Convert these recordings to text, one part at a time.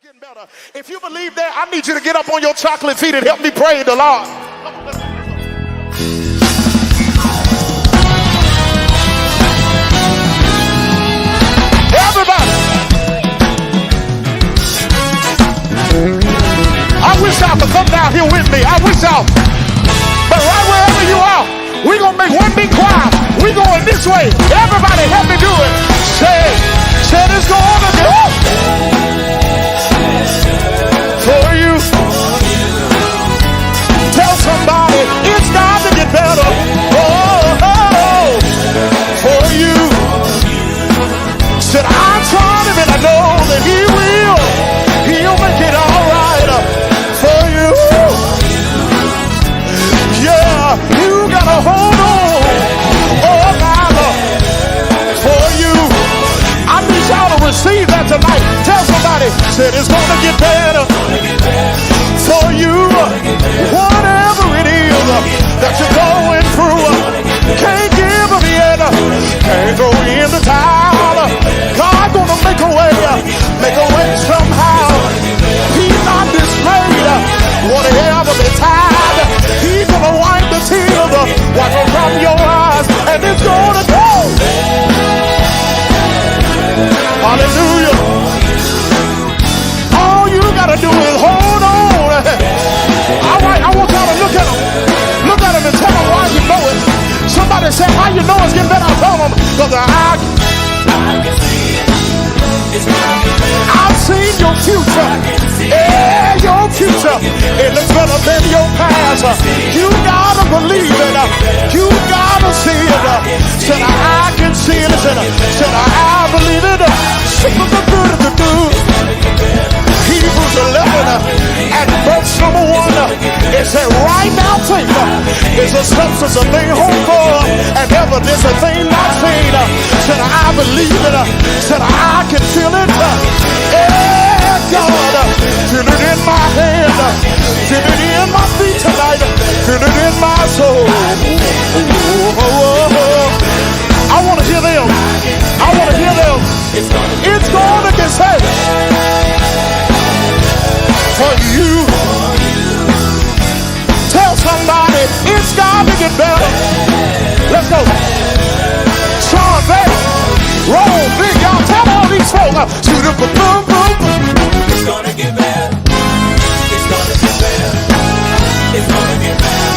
Getting better. If you believe that, I need you to get up on your chocolate feet and help me praise the Lord. Come on, let's go. Everybody. I wish y'all could come down here with me. I wish y'all. But right wherever you are, we're going to make one big choir. We're going this way. Everybody help me do it. Say it's going to go. For you. Tell somebody it's time to get better. Oh, for you. Said I'm trying him and I know that he will. He'll make it all right for you. Yeah, you gotta hold on. Oh, my Lord, for you. I need y'all to receive that tonight. Tell somebody, said it's gonna get better for you. Whatever it is that you're going through, can't give up yet, can't throw in the towel. God gonna make a way somehow. He's not dismayed, whatever the tide. He's gonna wipe the tears, wipe them from your eyes, and it's gonna go. Hallelujah. All you gotta do is hold on. All right, I want y'all to look at him. Look at him and tell him why you know it. Somebody say, how you know it's getting better? I tell them, because I can see it. I've seen your future. Yeah, your future. It looks better than your past. You gotta believe it. You gotta see it. Said I can see it. Said I believe it. Hebrews 11 and verse number 1. It said right now faith is a substance of thing hoped for and evidence of thing not seen. Said I believe it. Said I can feel it. Yeah, God, feel it in my hand, feel it in my feet tonight, feel it in my soul. I want to hear them. I want to hear them. It's going to get saved for you. Tell somebody it's got to get better. Let's go. Sean Baker, roll big, y'all. Tell all these folks. Shoot up a boom, boom, boom. It's going to get better. It's going to get better. It's going to get better.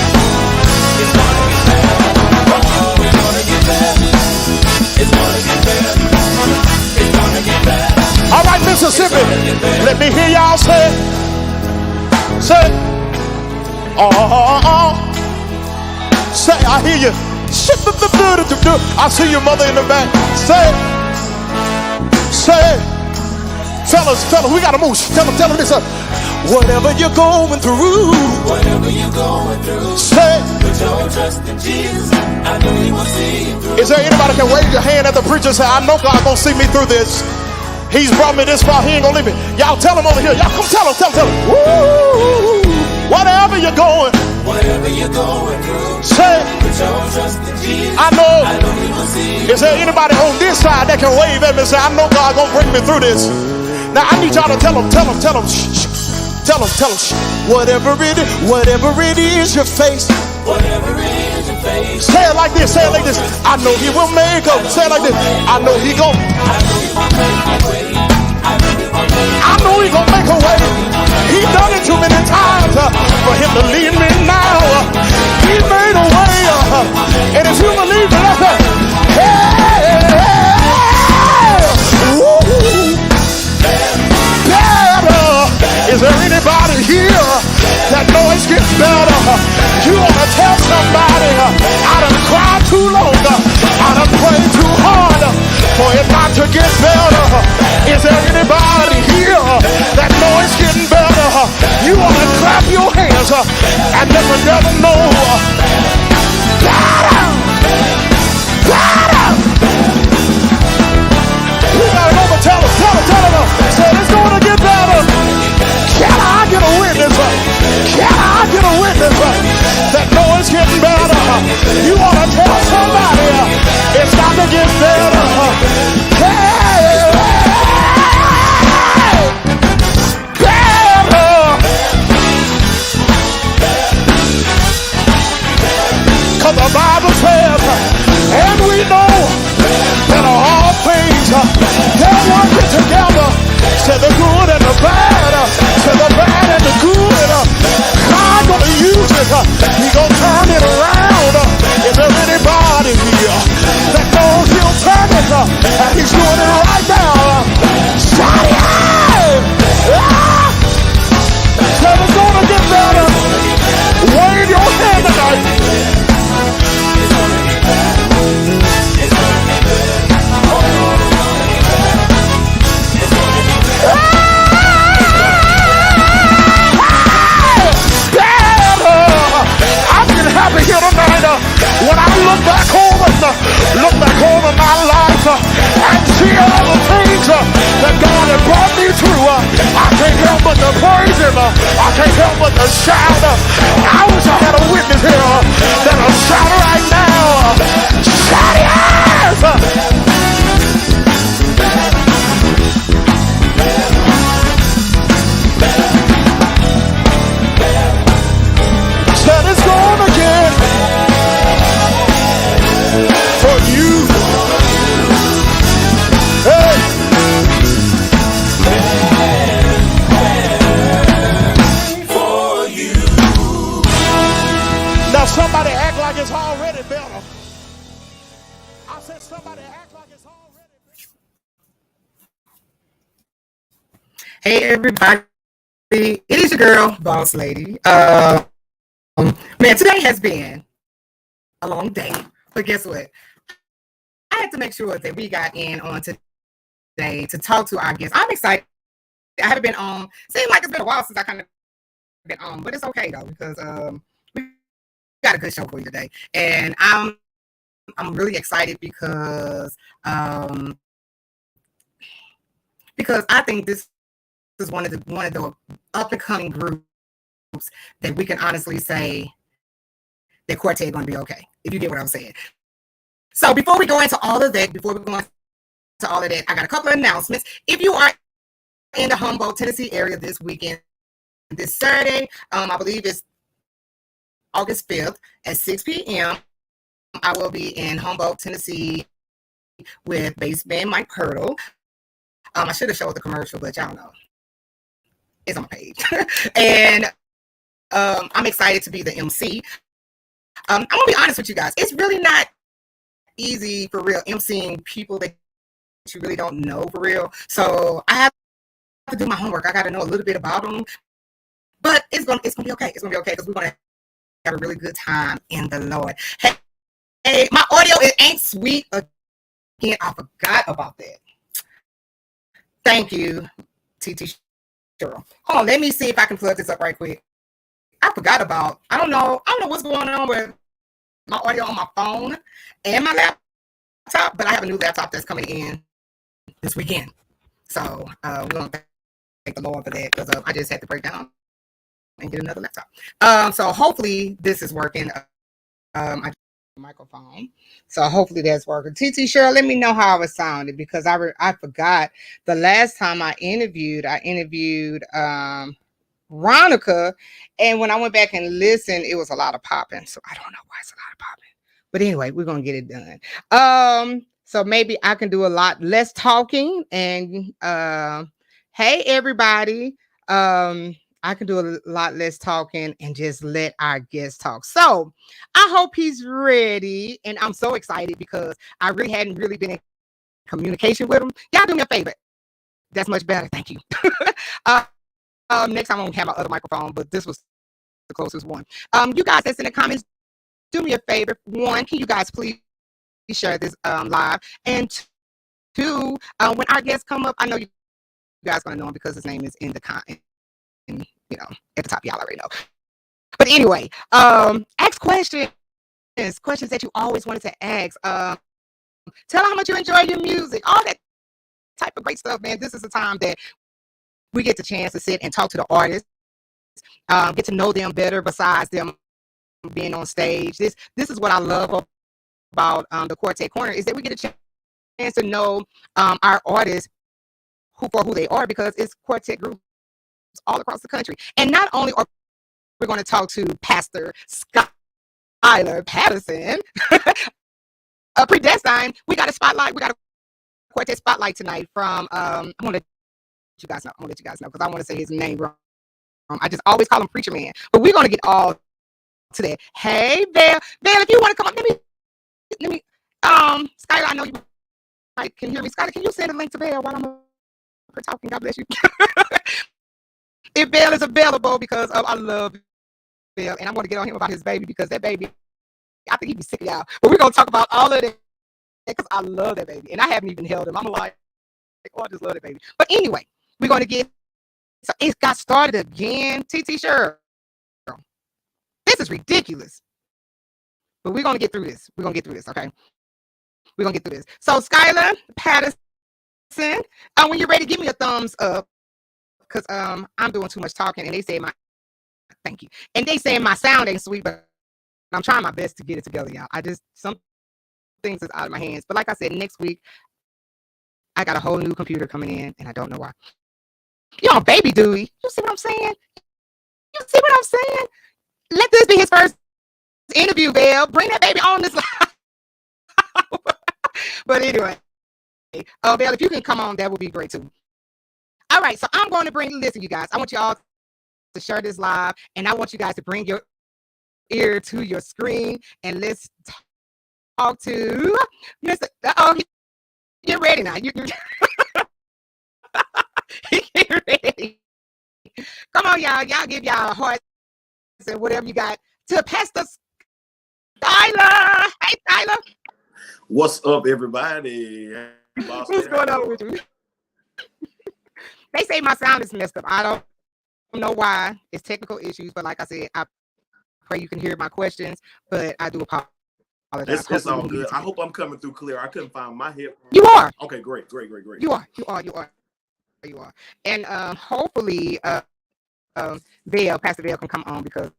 It's going to get better. Oh, it's going to get better. It's going to get better. It's going to get better. All right, Mississippi, let me hear y'all say it. Say, say, I hear you. I see your mother in the back. Say, fellas, we gotta move. Tell them this. Whatever you're going through, say, put your trust in Jesus. I know He will see you through. Is there anybody can wave your hand at the preacher and say, I know God gonna see me through this. He's brought me this far, He ain't gonna leave me. Y'all tell him over here. Y'all come tell him. Woo! Whatever you're going through, say, put your trust in Jesus. I know He will see you. Is there anybody on this side that can wave at me and say, I know God gonna bring me through this? Now I need y'all to tell him. Shh. Tell him. Whatever it is you face. Say it like this. I know He will make a. Say it like this. I know He gon'. I know He gon' make a way. He done it too many times for Him to leave me now. He made a way. And if you believe it, let's say, hey. Woo. Better. Is there anybody here that know it's getting better? You want to tell somebody, I done cried too long, I done prayed too hard for it not to get better. Is there anybody here I can't help but to praise him. I can't help but to shout. I wish I had a witness here that'll shout right now. Shout yes! Said it's gonna get for you. Hey. For you. Now somebody act like it's already better. I said somebody act like it's already better. Hey everybody, it is your girl, Boss Lady. Man, today has been a long day, but guess what? I had to make sure that we got in on today to talk to our guests. I'm excited. I haven't been on. Seems like it's been a while since I kind of been on, but it's okay though because we got a good show for you today, and I'm really excited because I think this is one of the up and coming groups that we can honestly say that Quartet going to be okay, if you get what I'm saying. So before we go into all of that, I got a couple of announcements. If you are in the Humboldt, Tennessee area this weekend, this Saturday, I believe it's August 5th at 6 p.m., I will be in Humboldt, Tennessee with bass band Mike Hurdle. I should have showed the commercial, but y'all know. It's on my page. And I'm excited to be the MC. I'm going to be honest with you guys. It's really not easy for real MCing people that you really don't know for real. So I have to do my homework. I got to know a little bit about them. But it's going to be okay. It's going to be okay because we're going to have a really good time in the Lord. Hey, my audio, it ain't sweet. Again, I forgot about that. Thank you, TT Cheryl. Hold on, let me see if I can plug this up right quick. I forgot about, I don't know what's going on with my audio on my phone and my laptop, but I have a new laptop that's coming in this weekend. So we're going to thank the Lord for that because I just had to break down and get another laptop. So hopefully this is working. I microphone, so hopefully that's working. TT Cheryl, let me know how it sounded because I forgot the last time I interviewed Ronica, and when I went back and listened, it was a lot of popping. So I don't know why it's a lot of popping, but anyway, we're gonna get it done. So maybe I can do a lot less talking. And hey everybody, I can do a lot less talking and just let our guests talk. So I hope he's ready. And I'm so excited because I really hadn't really been in communication with him. Y'all do me a favor. That's much better. Thank you. Next time I won't have my other microphone, but this was the closest one. You guys that's in the comments, do me a favor. One, can you guys please share this live? And two, when our guests come up, I know you guys gonna know him because his name is in the comment. And, you know, at the top, y'all already know. But anyway, ask questions that you always wanted to ask. Tell how much you enjoy your music, all that type of great stuff, man. This is the time that we get the chance to sit and talk to the artists, get to know them better besides them being on stage. This is what I love about the Quartet Corner is that we get a chance to know our artists for who they are because it's quartet groups all across the country. And not only are we going to talk to Pastor Skylar Patterson, predestined, we got a spotlight. We got a quartet spotlight tonight from I'm gonna let you guys know because I want to say his name wrong. I just always call him Preacher Man, but we're gonna get all to that. Hey Val, if you want to come up, let me Skylar, I know you can hear me. Skylar, can you send a link to Val while I'm talking? God bless you. If Bell is available, because I love Bell, and I'm going to get on him about his baby because that baby, I think he'd be sick of y'all. But we're going to talk about all of that because I love that baby, and I haven't even held him. I'm like, oh, I just love that baby. But anyway, we're going to get, so it got started again. TT Cheryl, this is ridiculous. But we're going to get through this. Okay? We're going to get through this. So Skylar Patterson, when you're ready, give me a thumbs up. because I'm doing too much talking, and they say thank you, and they say my sound ain't sweet, but I'm trying my best to get it together, y'all. Some things is out of my hands, but like I said, next week I got a whole new computer coming in, and I don't know why. You know, baby Dewey, you see what I'm saying? You see what I'm saying? Let this be his first interview, Belle. Bring that baby on this line. But anyway, Belle, if you can come on, that would be great too. All right, so I'm going to listen, you guys. I want you all to share this live, and I want you guys to bring your ear to your screen, and let's talk to Mr. Get ready now. Get ready. Come on, y'all. Y'all give y'all hearts and whatever you got to Pastor Skylar. Hey, Skylar. What's up, everybody? What's going on with you? They say my sound is messed up. I don't know why. It's technical issues, but like I said, I pray you can hear my questions, but I do apologize. It's all good. I hope I'm coming through clear. I couldn't find my headphones. You are. Okay, great. You are. And hopefully Pastor Belle can come on because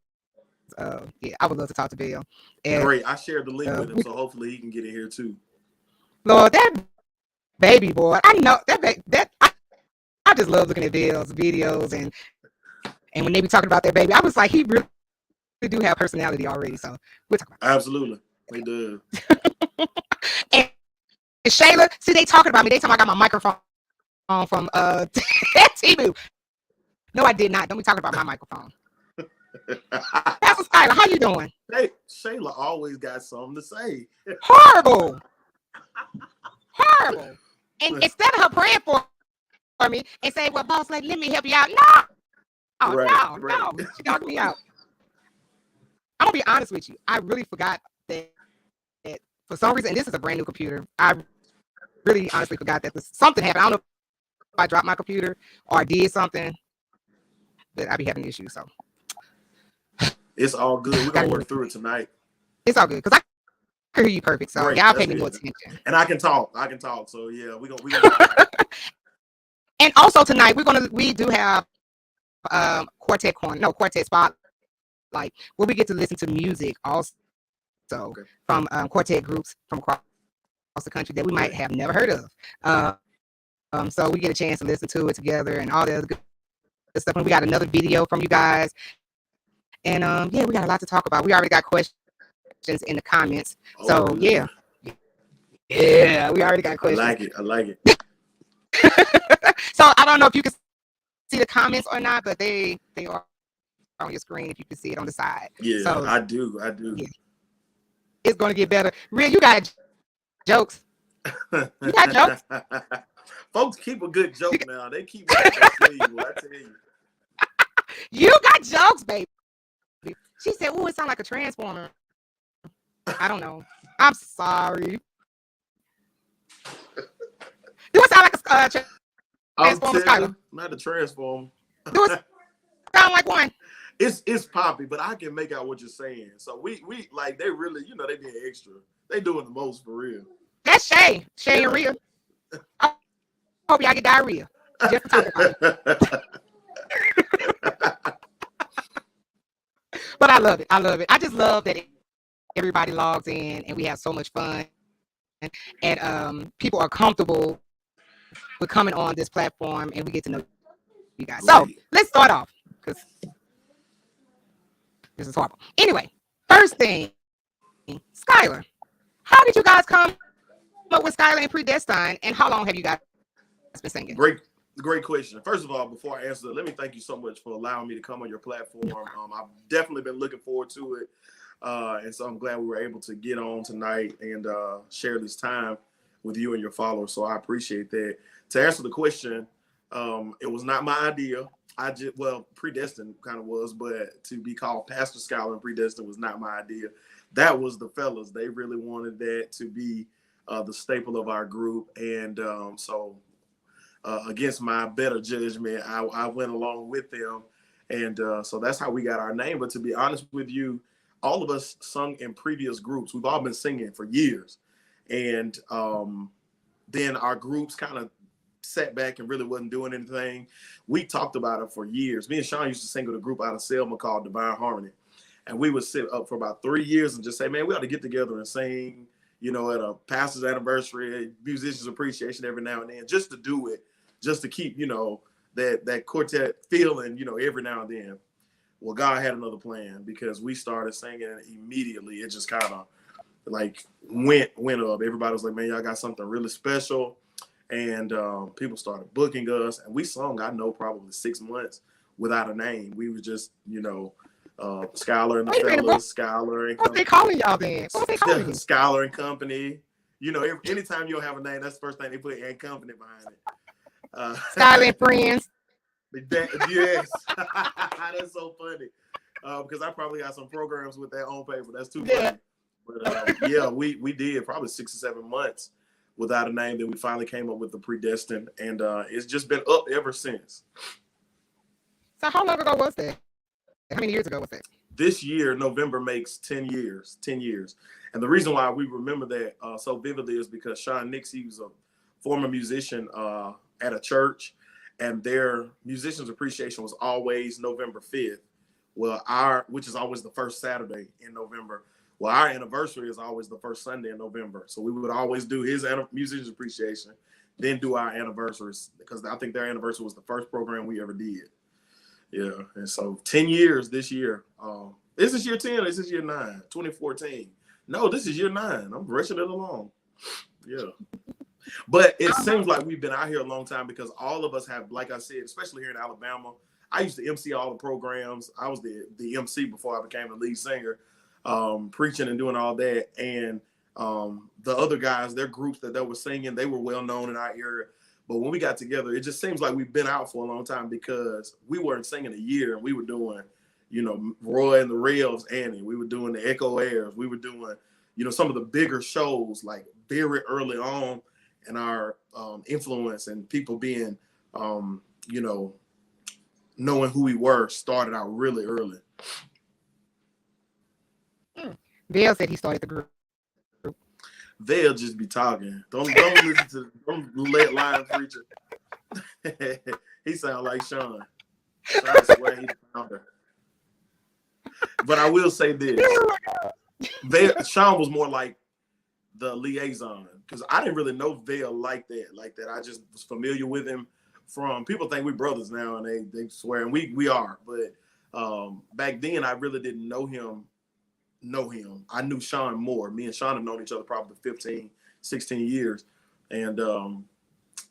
I would love to talk to Belle. And, great. I shared the link with him, so hopefully he can get in here too. Lord, that baby boy, I know that I just love looking at Belle's videos and when they be talking about that baby, I was like, he really do have personality already. So we'll talk about that. Absolutely. He does. and Shayla, see, they talking about me. They talking I got my microphone from TV. No, I did not. Don't be talking about my microphone. Pastor Skylar, how you doing? Hey, Shayla always got something to say. Horrible. And instead of her praying for me and saying, well, boss, let me help you out. No. She knocked me out. I'm going to be honest with you. I really forgot that for some reason, and this is a brand new computer, I really honestly forgot that something happened. I don't know if I dropped my computer or I did something, but I be having issues. So it's all good. We're going to work through it tonight. It's all good because I can hear you perfect. So y'all pay me more attention. And I can talk. So yeah, we're gonna And also tonight we do have Quartet Corner, Quartet Spotlight, where we get to listen to music also from quartet groups from across the country that we might have never heard of. So we get a chance to listen to it together and all the other good stuff. And we got another video from you guys. And we got a lot to talk about. We already got questions in the comments. So yeah, we already got questions. I like it. So I don't know if you can see the comments or not, but they are on your screen if you can see it on the side. Yeah, so, I do. Yeah. It's going to get better. Real, you got jokes. You got jokes. Folks keep a good joke now. They keep I tell you. You got jokes, baby. She said, "Oh, it sounds like a transformer." I don't know. I'm sorry. Do it sound like a transformer, Skylar? Not a transformer. Do it sound like one? It's poppy, but I can make out what you're saying. So we like they really, they being extra. They doing the most for real. That's Shay and Rhea. I hope y'all get diarrhea. Just to talk about it. But I love it. I just love that everybody logs in and we have so much fun, and people are comfortable with coming on this platform and we get to know you guys. So let's start off because this is horrible. Anyway, first thing, Skylar, how did you guys come up with Skylar and Predestined, and how long have you guys been singing? Great question. First of all, before I answer that, let me thank you so much for allowing me to come on your platform. I've definitely been looking forward to it. And so I'm glad we were able to get on tonight and share this time with you and your followers. So I appreciate that. To answer the question, it was not my idea. Predestined kind of was, but to be called Pastor Skylar and Predestined was not my idea. That was the fellas. They really wanted that to be the staple of our group. And so against my better judgment, I went along with them. And so that's how we got our name. But to be honest with you, all of us sung in previous groups. We've all been singing for years. And then our groups kind of sat back and really wasn't doing anything. We talked about it for years. Me and Sean used to sing with a group out of Selma called Divine Harmony. And we would sit up for about 3 years and just say, man, we ought to get together and sing, you know, at a pastor's anniversary, musicians appreciation every now and then, just to do it, just to keep, you know, that quartet feeling, you know, every now and then. Well, God had another plan because we started singing and immediately. It just kind of like went up. Everybody was like, man, y'all got something really special. And people started booking us. And we sung, I know, probably 6 months without a name. We were just, you know, Skylar and the fellas, Skylar and what they calling y'all then? What they calling you? Skylar and Company. You know, anytime you don't have a name, that's the first thing they put and Company behind it. Skylar and Friends. Yes, that's so funny. Because I probably got some programs with that on paper. That's too funny. But yeah, we did probably 6 or 7 months without a name. Then we finally came up with the Predestined, and it's just been up ever since. So how long ago was that? How many years ago was that? This year, November makes 10 years. 10 years. And the reason why we remember that so vividly is because Sean Nix, he was a former musician at a church, and their musicians appreciation was always November 5th. Well, which is always the first Saturday in November. Well, our anniversary is always the first Sunday in November. So we would always do his musicians appreciation, then do our anniversaries, because I think their anniversary was the first program we ever did. Yeah, and so 10 years this year. Is this year 10 or is this year 9? 2014. No, this is year 9. I'm rushing it along. Yeah. But it seems like we've been out here a long time because all of us have, like I said, especially here in Alabama, I used to MC all the programs. I was the MC before I became the lead singer, preaching and doing all that. And the other guys, their groups that they were singing, they were well known in our area. But when we got together, it just seems like we've been out for a long time because we weren't singing a year and we were doing, you know, Roy and the Rails, Annie. We were doing the Echo Airs. We were doing, you know, some of the bigger shows like very early on in our influence and people being, you know, knowing who we were started out really early. Dale said he started the group. They'll just be talking. Don't listen to. Don't let Lion Preacher. He sound like Sean. I swear he's the founder. But I will say this: Sean was more like the liaison because I didn't really know Vale like that. I just was familiar with him from people think we're brothers now, and they swear, and we are. But back then, I really didn't know him. I knew Sean more. Me and Sean have known each other probably 15, 16 years. And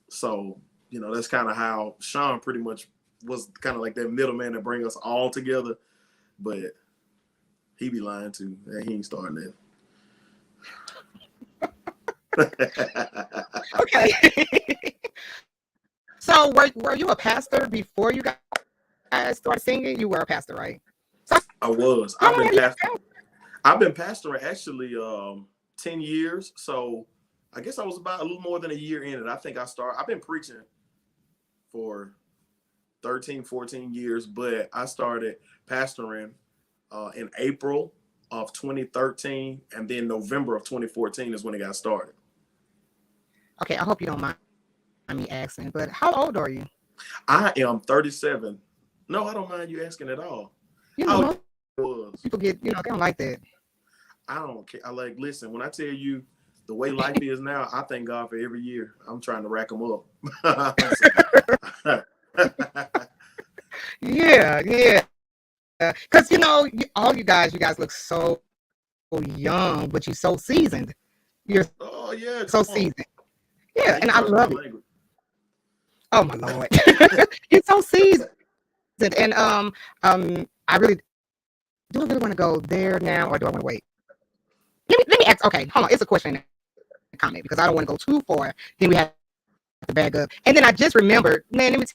so, you know, that's kind of how Sean pretty much was kind of like that middleman to bring us all together. But he be lying too. He ain't starting that. Okay. So were you a pastor before you guys started singing? You were a pastor, right? So, I was. I've been pastoring actually 10 years. So I guess I was about a little more than a year in it. I think I've been preaching for 13, 14 years, but I started pastoring in April of 2013. And then November of 2014 is when it got started. Okay, I hope you don't mind me asking, but how old are you? I am 37. No, I don't mind you asking at all. You know, people get, you know, they don't like that. I don't care. Listen, when I tell you the way life is now, I thank God for every year. I'm trying to rack them up. Yeah. Because, you know, all you guys look so young, but you're so seasoned. You're so seasoned. Yeah, and I love it. Oh, my Lord. You're so seasoned. And I really, do I really want to go there now or do I want to wait? Let me ask. Okay, hold on. It's a question in the comment because I don't want to go too far. Then we have to back up. And then I just remembered, man, let me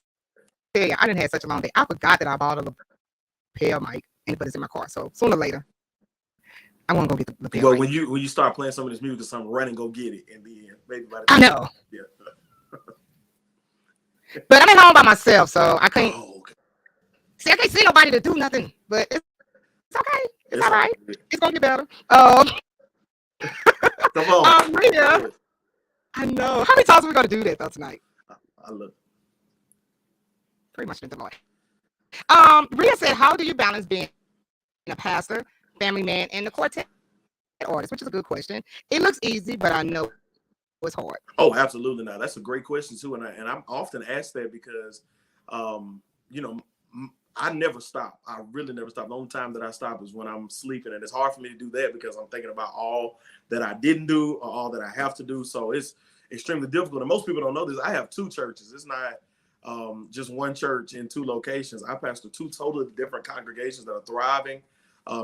tell you, I didn't have such a long day. I forgot that I bought a lapel mic and put it in my car. So sooner or later, I want to go get the lapel mic. Well, when you start playing some of this music, something run and go get it and be in. Maybe by the time. I know. Yeah. But I'm at home by myself, so I can't. Oh, okay. See, I can't see nobody to do nothing. But it's okay. It's all right. It's gonna get better. Come on. Yeah. I know. How many times are we gonna do that though tonight? I love it. Pretty much been the Lord. Rhea said, how do you balance being a pastor, family man, and the quartet artist? Which is a good question. It looks easy, but I know it's hard. Oh, absolutely not. That's a great question too, and I'm often asked that because, you know, I never stop. I really never stop. The only time that I stop is when I'm sleeping, and it's hard for me to do that because I'm thinking about all that I didn't do or all that I have to do. So it's extremely difficult. And most people don't know this. I have 2 churches. It's not just one church in 2 locations. I pastor 2 totally different congregations that are thriving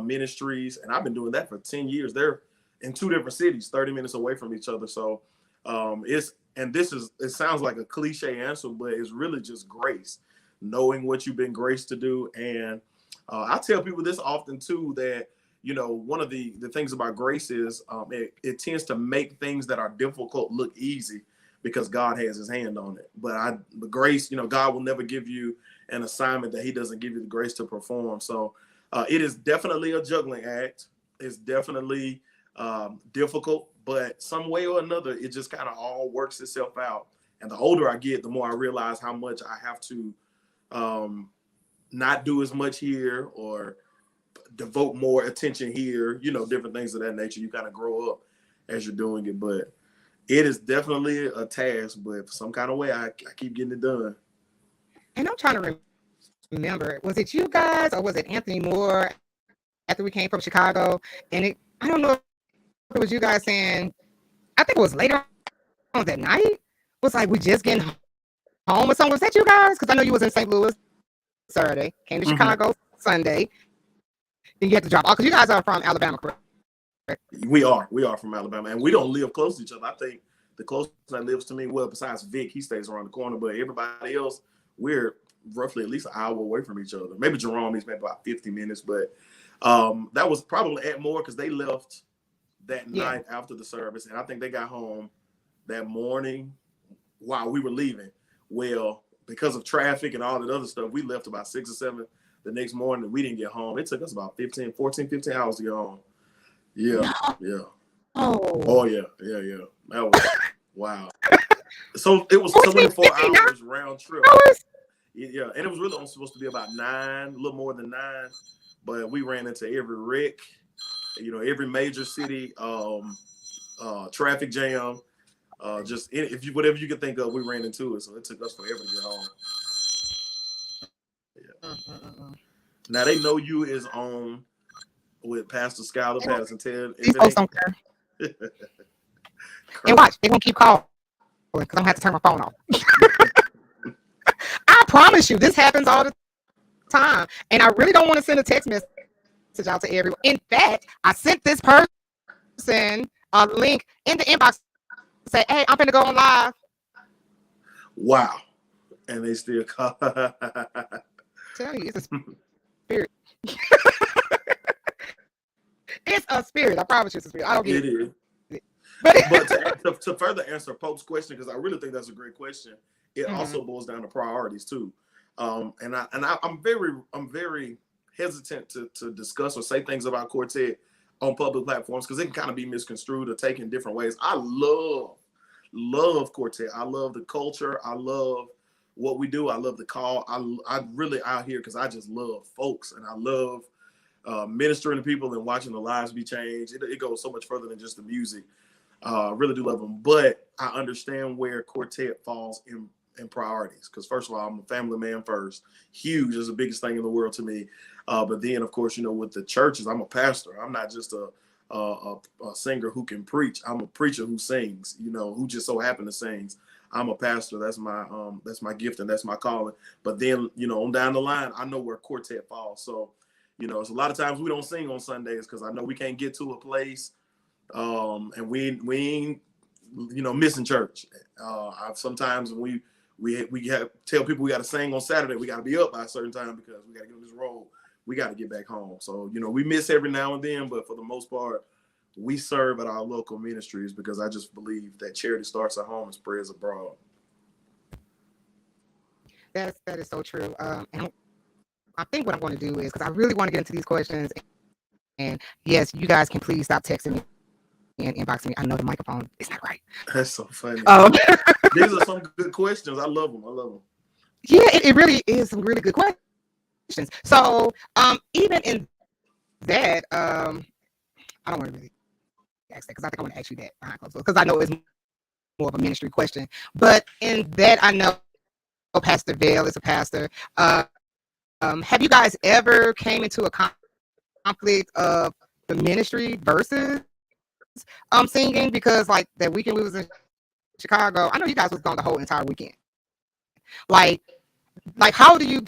ministries, and I've been doing that for 10 years. They're in 2 different cities, 30 minutes away from each other. So it sounds like a cliche answer, but it's really just grace, knowing what you've been graced to do. And I tell people this often too, that, you know, one of the things about grace is it tends to make things that are difficult look easy because God has his hand on it. But grace, you know, God will never give you an assignment that he doesn't give you the grace to perform. So it is definitely a juggling act. It's definitely difficult, but some way or another, it just kind of all works itself out. And the older I get, the more I realize how much I have to not do as much here or devote more attention here, you know, different things of that nature. You kind of grow up as you're doing it, but it is definitely a task, but for some kind of way, I keep getting it done. And I'm trying to remember, was it you guys or was it Anthony Moore after we came from Chicago? And I don't know if it was you guys saying, I think it was later on that night. It was like, we just getting home or something. Was that you guys? Because I know you was in St. Louis Saturday, came to Chicago Sunday. Then you had to drop off because you guys are from Alabama, correct? We are from Alabama, and we don't live close to each other. I think the closest that lives to me, well, besides Vic, he stays around the corner, but everybody else, we're roughly at least an hour away from each other. Maybe Jerome is maybe about 50 minutes, but that was probably at more because they left that night after the service, and I think they got home that morning while we were leaving. Well, because of traffic and all that other stuff, we left about 6 or 7 the next morning, and we didn't get home. It took us about 15 hours to get home. Yeah. Oh yeah. That was wow. So it was 24 hours round trip. Yeah, and it was really only supposed to be about 9, a little more than 9, but we ran into every wreck, you know, every major city traffic jam, just whatever you could think of, we ran into it. So it took us forever to get home. Yeah. Now they know you is on with Pastor Skylar Patterson. These folks don't care. And watch, they won't keep calling because I'm gonna have to turn my phone off. I promise you, this happens all the time, and I really don't want to send a text message out to everyone. In fact, I sent this person a link in the inbox to say, "Hey, I'm gonna go on live." Wow, and they still call. Tell you, it's a spirit. It's a spirit. I promise you, it's a spirit. I don't get it. But to further answer Pope's question, because I really think that's a great question, it also boils down to priorities too. And I'm very hesitant to discuss or say things about Quartet on public platforms because it can kind of be misconstrued or taken in different ways. I love Quartet. I love the culture. I love what we do. I love the call. I really out here because I just love folks, and I love ministering to people and watching the lives be changed. It goes so much further than just the music. I really do love them, but I understand where Quartet falls in priorities. Because first of all, I'm a family man first. Huge is the biggest thing in the world to me. But then, of course, you know, with the churches, I'm a pastor. I'm not just a singer who can preach. I'm a preacher who sings. You know, who just so happen to sing. I'm a pastor. That's my gift and that's my calling. But then, you know, on down the line, I know where Quartet falls. So, you know, it's a lot of times we don't sing on Sundays because I know we can't get to a place, and we ain't, you know, missing church. Sometimes we have tell people we got to sing on Saturday. We got to be up by a certain time because we got to get on this road. We got to get back home. So, you know, we miss every now and then, but for the most part, we serve at our local ministries because I just believe that charity starts at home and spreads abroad. That is so true. And I think what I'm going to do is, because I really want to get into these questions, and yes, you guys can please stop texting me and inbox me. I know the microphone is not right. That's so funny. Um, These are some good questions. I love them. yeah, it really is some really good questions. So even in that, I don't want to really ask that because I think I want to ask you that behind closed doors because I know it's more of a ministry question. But in that, I know Pastor Vale is a pastor. Have you guys ever came into a conflict of the ministry versus singing? Because like that weekend we was in Chicago, I know you guys was gone the whole entire weekend. Like how do you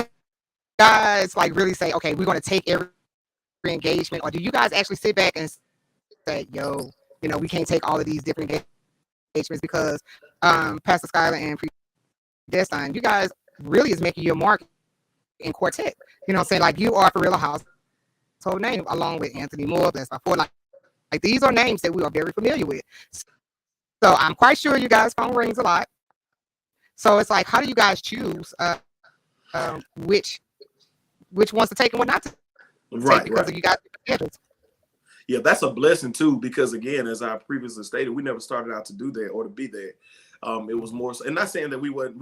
guys like really say, okay, we're going to take every engagement, or do you guys actually sit back and say, yo, we can't take all of these different engagements because Pastor Skylar and Predestined, you guys really is making your mark in Quartet. You know what I'm saying? Like you are for real a household name along with Anthony Moore, Blessed by Four. Like these are names that we are very familiar with. So I'm quite sure you guys' phone rings a lot. So it's like, how do you guys choose which ones to take and what not to take because of you guys' schedules? Yeah, that's a blessing too, because again, as I previously stated, we never started out to do that or to be there. It was more so, and not saying that we weren't,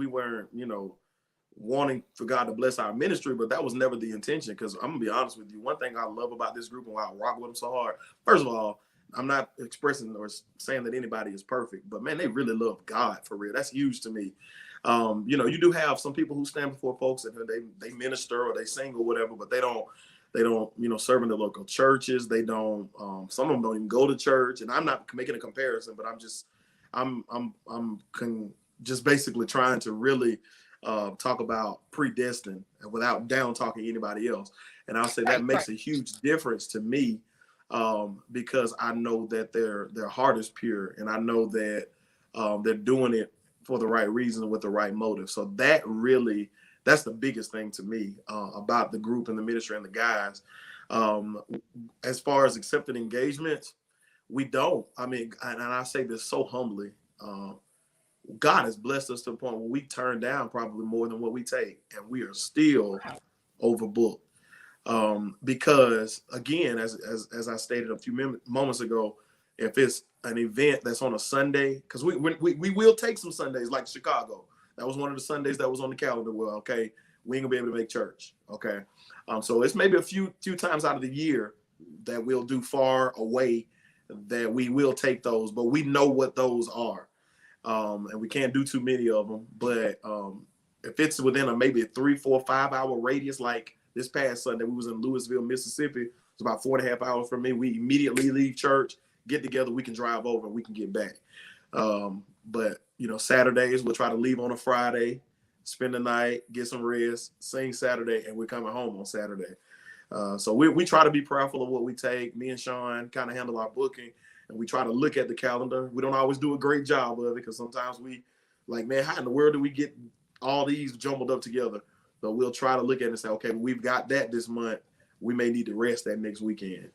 wanting for God to bless our ministry, but that was never the intention. Because I'm gonna be honest with you, one thing I love about this group and why I rock with them so hard. First of all, I'm not expressing or saying that anybody is perfect, but man, they really love God for real. That's huge to me. You do have some people who stand before folks and they minister or they sing or whatever, but they don't, serve in the local churches. They don't, some of them don't even go to church. And I'm not making a comparison, but I'm just basically trying to really talk about Predestined without down talking anybody else. And I'll say that makes a huge difference to me, because I know that their heart is pure, and I know that they're doing it for the right reason with the right motive. So that's the biggest thing to me about the group and the ministry and the guys. As far as accepted engagements, we don't. I mean, and I say this so humbly, God has blessed us to the point where we turn down probably more than what we take, and we are still overbooked. Because again, as I stated a few moments ago, if it's an event that's on a Sunday, because we will take some Sundays like Chicago. That was one of the Sundays that was on the calendar. Well, okay, we ain't gonna be able to make church. Okay, so it's maybe a few times out of the year that we'll do far away that we will take those, but we know what those are. And we can't do too many of them. But if it's within maybe a 3, 4, 5 hour radius, like this past Sunday, we was in Louisville, Mississippi. It's about 4.5 hours from me. We immediately leave church, get together, we can drive over and we can get back. But Saturdays, we'll try to leave on a Friday, spend the night, get some rest, sing Saturday, and we're coming home on Saturday. So we try to be prayerful of what we take. Me and Sean kind of handle our booking, and we try to look at the calendar. We don't always do a great job of it because sometimes we like, man, how in the world do we get all these jumbled up together? But we'll try to look at it and say, okay, we've got that this month. We may need to rest that next weekend.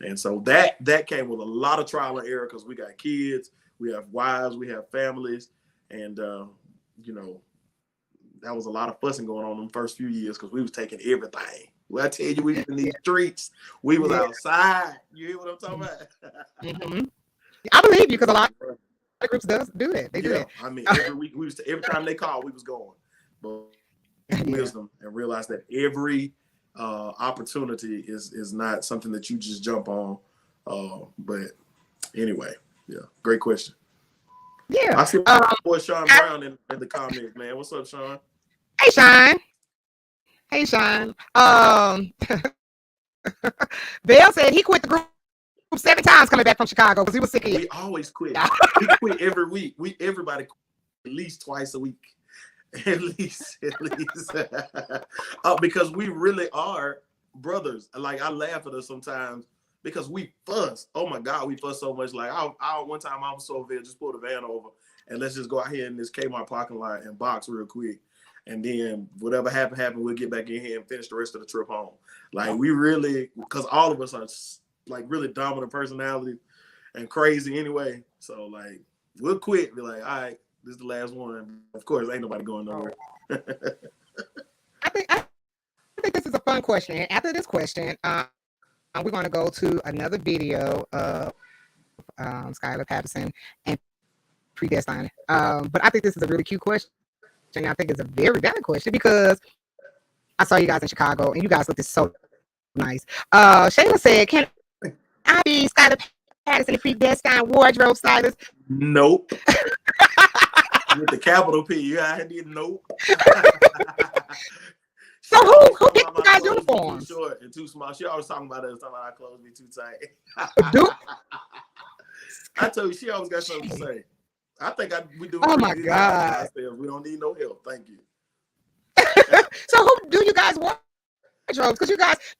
And so that came with a lot of trial and error because we got kids, we have wives, we have families, and that was a lot of fussing going on in the first few years because we was taking everything. Well, I tell you, we was in these streets, we was outside. You hear what I'm talking about? Mm-hmm. I believe you because a lot of groups do that. They do that. I mean, every week every time they called, we was going. But wisdom and realize that every opportunity is not something that you just jump on. But anyway, great question. Yeah. I see my boy Sean Brown in the comments, man. What's up, Sean? Hey, Sean. Hey, Sean. Bell said he quit the group 7 times coming back from Chicago because he was sick of it. We always quit. We quit every week. Everybody quit at least twice a week. At least. Because we really are brothers. Like, I laugh at us sometimes because we fuss. Oh my God, we fuss so much. Like, one time I was so over there, just pull the van over and let's just go out here in this Kmart parking lot and box real quick. And then whatever happened, we'll get back in here and finish the rest of the trip home. Like, we really, because all of us are like really dominant personalities and crazy anyway. So like, we'll quit. Be like, all right, this is the last one. Of course, ain't nobody going nowhere. I think this is a fun question. And after this question, we're going to go to another video of Skylar Patterson, and Predestined. But I think this is a really cute question. I think it's a very valid question because I saw you guys in Chicago and you guys looked so nice. Shayla said, "Can I be Skylar Patterson and Predestined wardrobe stylist?" Nope. With the capital P, yeah, I did nope. So who gets you guys uniforms? Too short and too small. She always talking about us, talking about our clothes be too tight. I told you, she always got something to say. I think we do. Oh my God! We don't need no help. Thank you. So who do you guys wardrobes? Because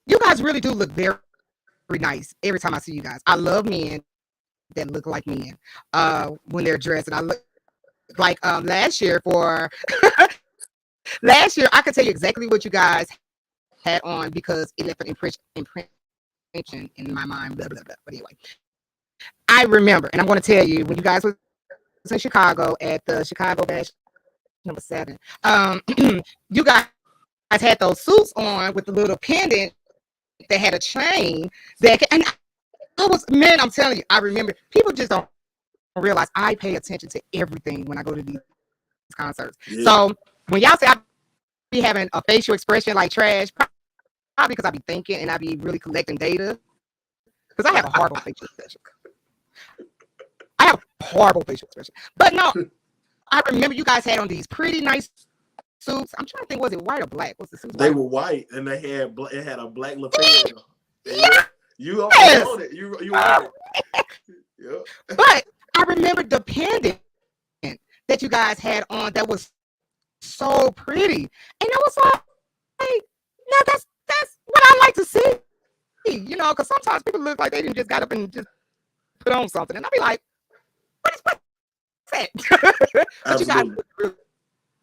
you guys really do look very, very nice every time I see you guys. I love men that look like men when they're dressed, and I look like last year I could tell you exactly what you guys had on because it left an impression in my mind. Blah blah blah. But anyway, I remember, and I'm going to tell you when you guys was in Chicago at the Chicago Bash number 7. You guys had those suits on with the little pendant that had a chain and I'm telling you, I remember. People just don't realize I pay attention to everything when I go to these concerts. Yeah. So when y'all say I be having a facial expression like trash, probably because I be thinking and I be really collecting data. Because I have a horrible facial expression. But no, I remember you guys had on these pretty nice suits. I'm trying to think, was it white or black? What's the suit? They were white, and it had a black lapel. Yeah. You own it. You own it. Yeah. But I remember the pendant that you guys had on that was so pretty, and I was like, "Hey, now that's what I like to see." You know, because sometimes people look like they didn't just got up and just put on something, and I'll be like, "What's that?" But you guys look really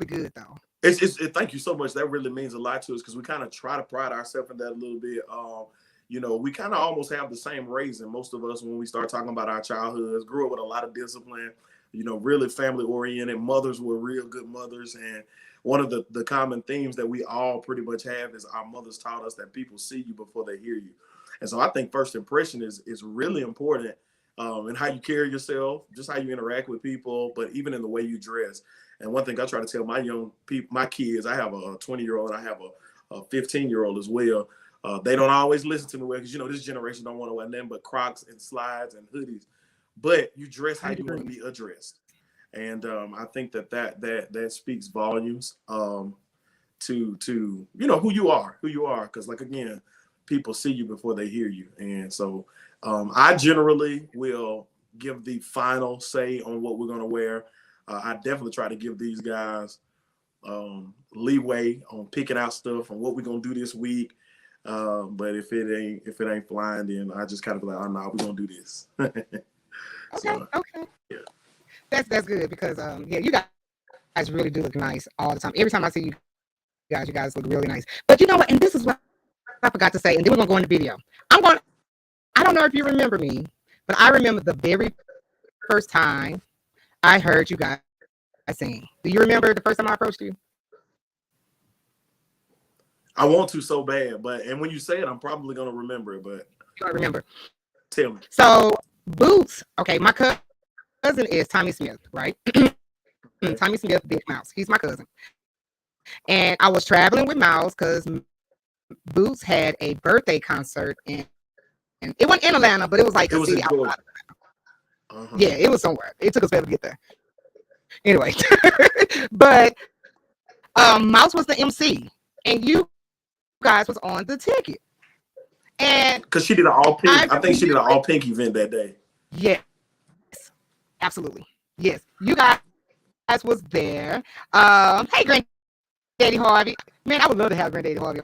good, though. Thank you so much. That really means a lot to us because we kind of try to pride ourselves in that a little bit. You know, we kind of almost have the same raising. Most of us, when we start talking about our childhoods, grew up with a lot of discipline, you know, really family oriented. Mothers were real good mothers. And one of the common themes that we all pretty much have is our mothers taught us that people see you before they hear you. And so I think first impression is really important in how you carry yourself, just how you interact with people, but even in the way you dress. And one thing I try to tell my young people, my kids, I have a 20-year-old, I have a 15-year-old as well. They don't always listen to me well because, you know, this generation don't want to wear nothing but Crocs and slides and hoodies. But you dress how you want to be addressed. And I think that speaks volumes to you know, who you are. Because, like, again, people see you before they hear you. And so I generally will give the final say on what we're going to wear. I definitely try to give these guys leeway on picking out stuff and what we're going to do this week. But if it ain't flying, then I just kind of be like, oh no, we're gonna do this. Okay. Yeah. That's good because yeah, you guys really do look nice all the time. Every time I see you guys look really nice. But you know what? And this is what I forgot to say, and then we're gonna go into video. I don't know if you remember me, but I remember the very first time I heard you guys sing. Do you remember the first time I approached you? I want to so bad, and when you say it, I'm probably gonna remember it. But I remember. Tell me. So Boots, okay, my cousin is Tommy Smith, right? Tommy Smith, Big Mouse. He's my cousin, and I was traveling with Mouse because Boots had a birthday concert and it wasn't in Atlanta, but it was like a city outside of Atlanta. Uh-huh. Yeah, it was somewhere. It took us forever to get there. Anyway, but Mouse was the MC, and you guys was on the ticket, and because she did an all pink, I think she did an all pink event that day. Yes, absolutely. Yes, you guys was there. Hey, Granddaddy Harvey, man, I would love to have Granddaddy Harvey.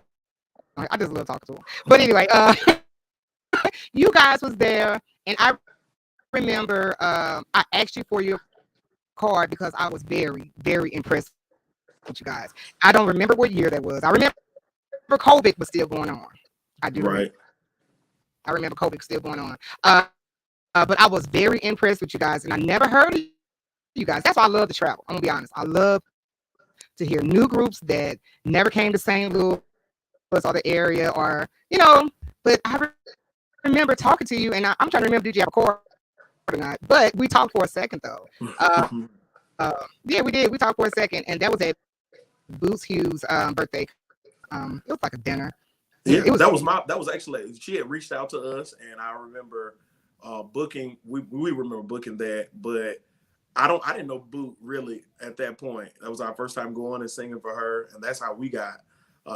I just love talking to him. But anyway, you guys was there, and I remember I asked you for your card because I was very, very impressed with you guys. I don't remember what year that was. I remember COVID was still going on. I do. Right. I remember COVID was still going on. But I was very impressed with you guys, and I never heard of you guys. That's why I love to travel. I'm gonna be honest. I love to hear new groups that never came to St. Louis or the area, or you know. But I remember talking to you, and I'm trying to remember. Did you have a card or not. But we talked for a second though. Yeah, we did. We talked for a second, and that was at Boots Hughes' birthday. It was like a dinner. Yeah, that was actually, she had reached out to us, and I remember booking. We remember booking that, but I didn't know Boot really at that point. That was our first time going and singing for her, and that's how we got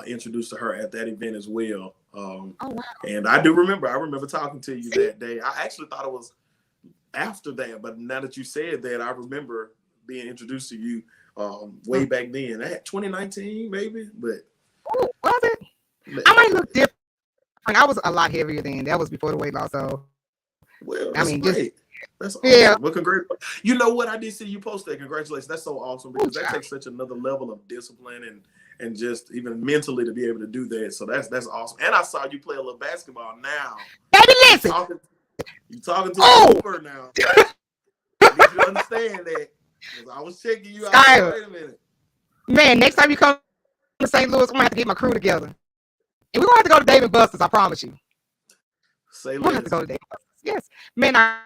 introduced to her at that event as well. Oh wow! And I remember talking to you that day. I actually thought it was after that, but now that you said that, I remember being introduced to you way back then. That 2019 maybe, but was it? I might look different. I was a lot heavier then. That was before the weight loss. So, well, I mean, great. That's awesome. Yeah. Well, you know what? I did see you post that. Congratulations. That's so awesome because that takes such another level of discipline and just even mentally to be able to do that. So that's awesome. And I saw you play a little basketball now. Baby, listen. You talking to a hooper now. I need you to understand that. I was checking you out. Skylar. Wait a minute. Man, next time you come to St. Louis, I'm going to have to get my crew together. And we're going to have to go to Dave & Buster's, I promise you. Say we're going to have to go to Dave & Buster's. Yes. Man, I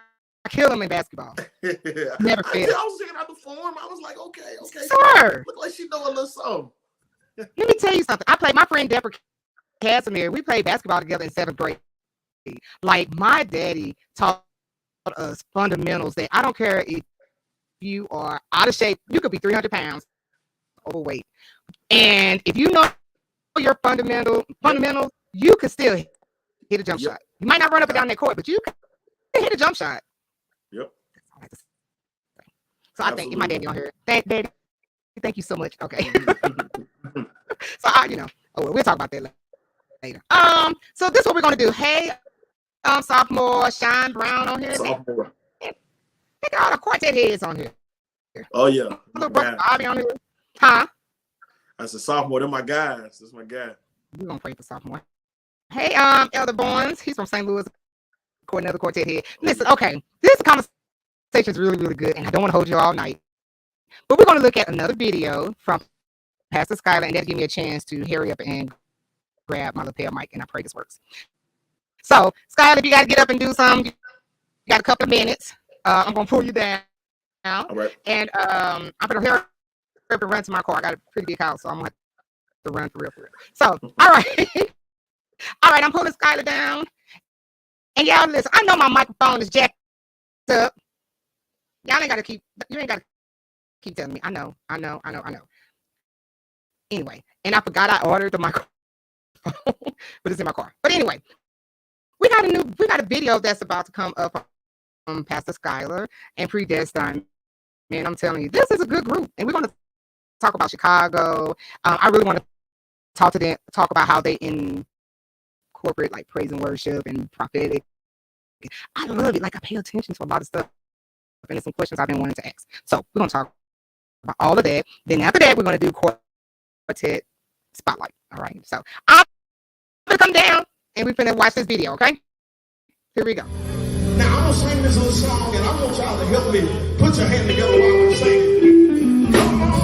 kill him in basketball. Never failed. I was checking out the form. I was like, okay. Sir. Look like she know a little something. Let me tell you something. I played my friend Deborah Casimir. We played basketball together in 7th grade. Like, my daddy taught us fundamentals that I don't care if you are out of shape. You could be 300 pounds overweight. And if you know your fundamentals, you could still hit a jump shot. You might not run up and down that court, but you can hit a jump shot. Yep. So I think my daddy on here. Daddy, thank you so much. Okay. So we'll talk about that later. So this is what we're gonna do. Hey, sophomore Shine Brown on here. Sophomore. Look at all the quartet heads on here. Oh yeah. Little brother Bobby on here. Huh? I said sophomore. They're my guys. That's my guy. We're gonna pray for sophomore. Hey, Elder Barnes. He's from St. Louis. Another quartet head. Listen, okay. This conversation is really, really good, and I don't want to hold you all night. But we're gonna look at another video from Pastor Skylar, and that'll give me a chance to hurry up and grab my lapel mic, and I pray this works. So, Skylar, if you got to get up and do something, you got a couple of minutes. I'm going to pull you down. All right. And I'm going to hurry up and run to my car. I got a pretty big house, so I'm going to have to run for real. So, all right. All right, I'm pulling Skylar down. And y'all listen, I know my microphone is jacked up. You ain't got to keep telling me. I know. Anyway, and I forgot I ordered the microphone, but it's in my car. But anyway, we got a video that's about to come up from Pastor Skylar and Predestined. Man, I'm telling you, this is a good group, and we're going to talk about Chicago. I really want to talk about how they incorporate like praise and worship and prophetic. I love it. Like, I pay attention to a lot of stuff, and there's some questions I've been wanting to ask. So we're going to talk about all of that. Then after that, we're going to do Quartet Spotlight. All right. So I'm going to come down and we're going to watch this video. Okay. Here we go. Now I'm going to sing this little song and I want y'all to help me put your hand together while I'm singing. Come on.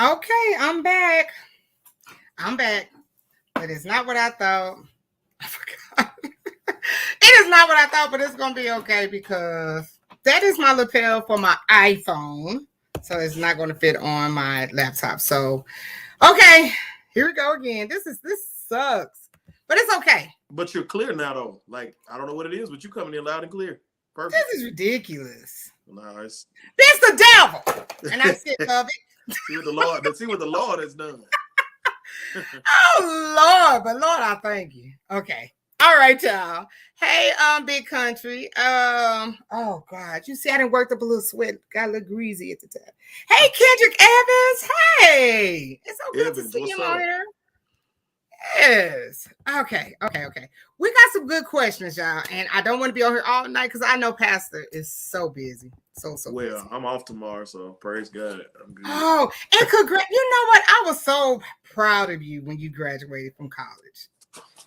Okay, I'm back. But it's not what I thought. I forgot. It is not what I thought, but it's gonna be okay because that is my lapel for my iPhone. So it's not gonna fit on my laptop. So okay, here we go again. This sucks. But it's okay. But you're clear now though. Like, I don't know what it is, but you coming in loud and clear. Perfect. This is ridiculous. Nice. This the devil. And I sit of it. See what the Lord has done. Oh Lord, but Lord, I thank you. Okay. All right, y'all. Hey, Big Country. Oh God, you see, I didn't work up a little sweat, got a little greasy at the time. Hey, Kendrick Evans. Hey, it's so good to see you on here. Yes. Okay. We got some good questions, y'all, and I don't want to be on here all night because I know Pastor is so busy. So well, busy. I'm off tomorrow, so praise God. I'm good. Oh, and congrats! You know what? I was so proud of you when you graduated from college.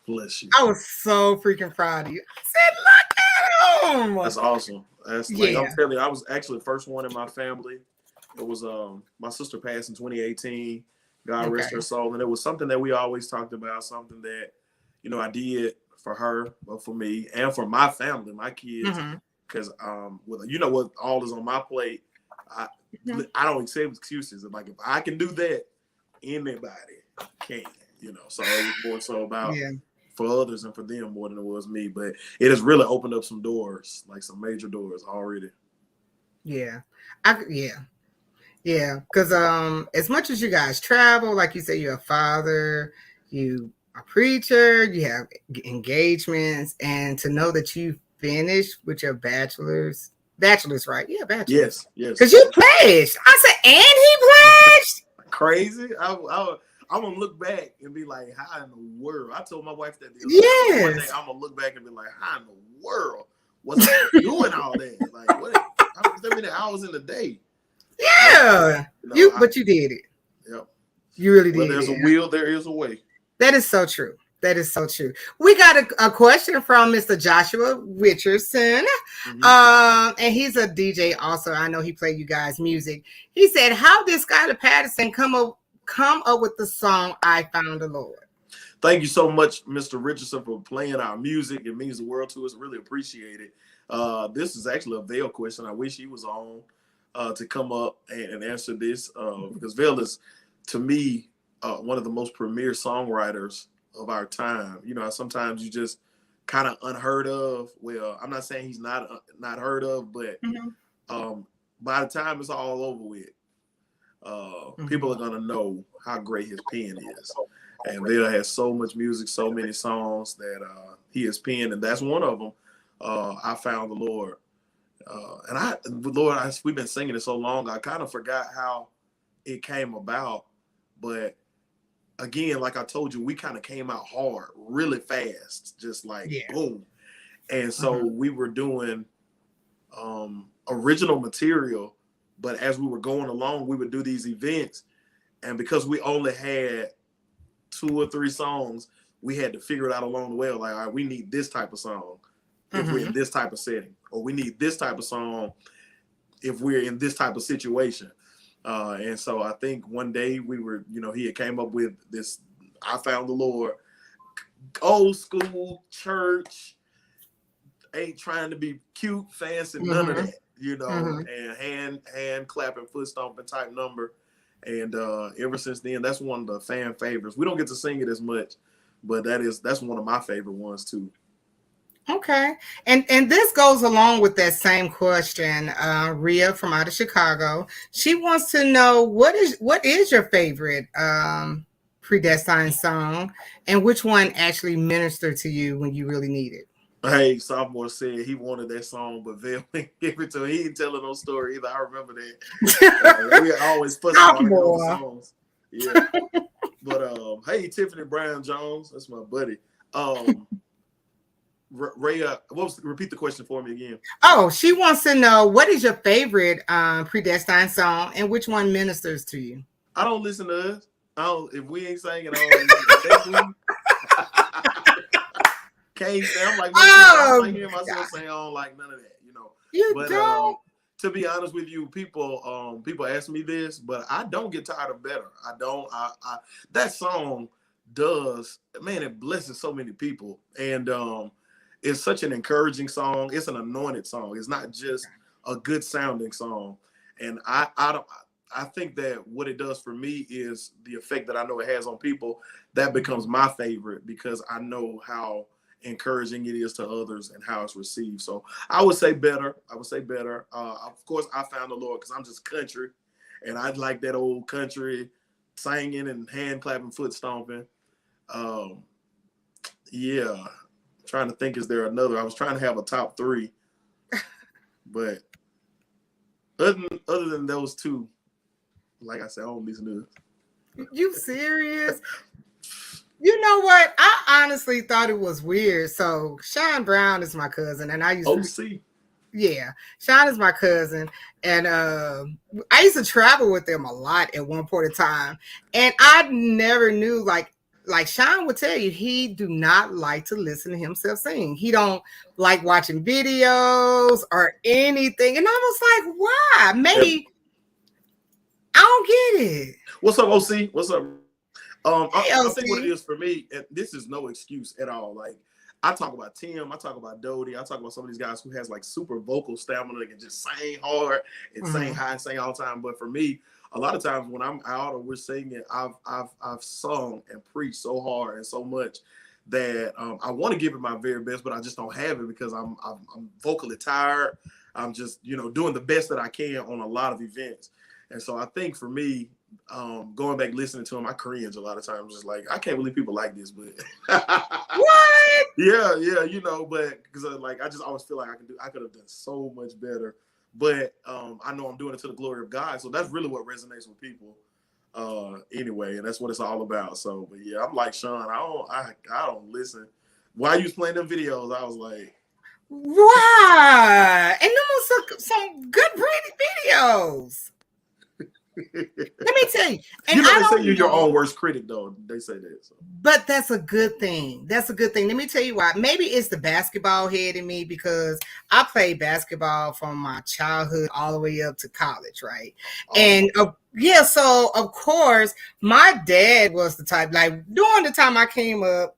Bless you. I was so freaking proud of you. I said, "Look at him." That's awesome. That's like, I'm telling you, I was actually the first one in my family. It was my sister passed in 2018. God rest her soul, and it was something that we always talked about. Something that I did for her, but for me and for my family, my kids. Because what all is on my plate, I don't accept excuses. Like if I can do that, anybody can. So it was more so about for others and for them more than it was me. But it has really opened up some doors, like some major doors already. Yeah, because as much as you guys travel, like you say, you're a father, you a preacher, you have engagements, and to know that you finished with your bachelor's, right? Yeah, bachelor's. Yes. Because you pledged. I said, and he pledged. Crazy. I'm gonna look back and be like, how in the world? I told my wife that the other day. One day I'm gonna look back and be like, how in the world was I doing all that? Like, what? How many hours in a day? Yeah, but you did it. Yep. You really did. There's a will, there is a way. That is so true. We got a question from Mr. Joshua Richardson. And he's a DJ also. I know he played you guys music. He said, how did Skylar Patterson come up with the song I Found the Lord? Thank you so much, Mr. Richardson, for playing our music. It means the world to us. Really appreciate it. This is actually a Vail question. I wish he was on to come up and answer this because Vail is, to me, one of the most premier songwriters of our time. Sometimes you just kind of unheard of. Well, I'm not saying he's not heard of, but by the time it's all over with, people are gonna know how great his pen is. And Vail has so much music, so many songs that he has penned, and that's one of them. I Found the Lord, we've been singing it so long, I kind of forgot how it came about, but. Again, like I told you, we kind of came out hard, really fast, just like boom. And so we were doing original material, but as we were going along, we would do these events. And because we only had 2 or 3 songs, we had to figure it out along the way. Like, all right, we need this type of song if we're in this type of setting, or we need this type of song if we're in this type of situation. And so I think one day we were, he had came up with this, I Found the Lord, old school church, ain't trying to be cute, fancy, none of that, and hand clapping, foot stomping type number. And ever since then, that's one of the fan favorites. We don't get to sing it as much, but that's one of my favorite ones too. Okay. And this goes along with that same question. Rhea from out of Chicago. She wants to know what is your favorite predestined song, and which one actually ministered to you when you really need it? Hey, sophomore said he wanted that song, but Vail gave it to him. He ain't telling no story either. I remember that. We always fussing about those songs. Yeah. But hey, Tiffany Brown Jones, that's my buddy. Rhea, repeat the question for me again. Oh, she wants to know what is your favorite predestined song and which one ministers to you? I don't listen to us. If we ain't singing, I don't listen to Can't say I'm like hearing myself saying I don't like none of that, You don't. to be honest with you, people ask me this, but I don't get tired of Better. I don't. That song does, man, it blesses so many people, and it's such an encouraging song. It's an anointed song. It's not just a good sounding song, and I think that what it does for me is the effect that I know it has on people. That becomes my favorite because I know how encouraging it is to others and how it's received. So I would say Better. Of course, I found the Lord because I'm just country, and I like that old country singing and hand clapping, foot stomping. Yeah, trying to think, is there another? I was trying to have a top 3, but other than those two, like I said, I don't listen to it. You serious? You know what? I honestly thought it was weird. So Sean Brown is my cousin, and I used OC. Yeah, Sean is my cousin, and I used to travel with them a lot at one point in time, and I never knew like Sean would tell you, he do not like to listen to himself sing. He don't like watching videos or anything, and I was like, why? Maybe I don't get it. What's up, OC? What's up? Hey, I OC. think what it is for me, and this is no excuse at all. Like, I talk about Tim, I talk about Dodie, I talk about some of these guys who has like super vocal stamina that can just sing hard and sing high and sing all the time. But for me, a lot of times when I'm out or we're singing, I've sung and preached so hard and so much that I want to give it my very best, but I just don't have it because I'm vocally tired. I'm just doing the best that I can on a lot of events, and so I think for me, going back listening to him, I cringe a lot of times. Just like, I can't believe people like this, but What? Yeah, but because I just always feel like I could have done so much better. But I know I'm doing it to the glory of God, so that's really what resonates with people. Anyway, and that's what it's all about. So, but yeah, I'm like Sean. I don't listen. While you was playing them videos, I was like, why? And them was some good videos. Let me tell you. And they say you're your own worst critic, though. They say that. So. But that's a good thing. That's a good thing. Let me tell you why. Maybe it's the basketball head in me because I played basketball from my childhood all the way up to college, right? Oh. And so of course, my dad was the type, like during the time I came up,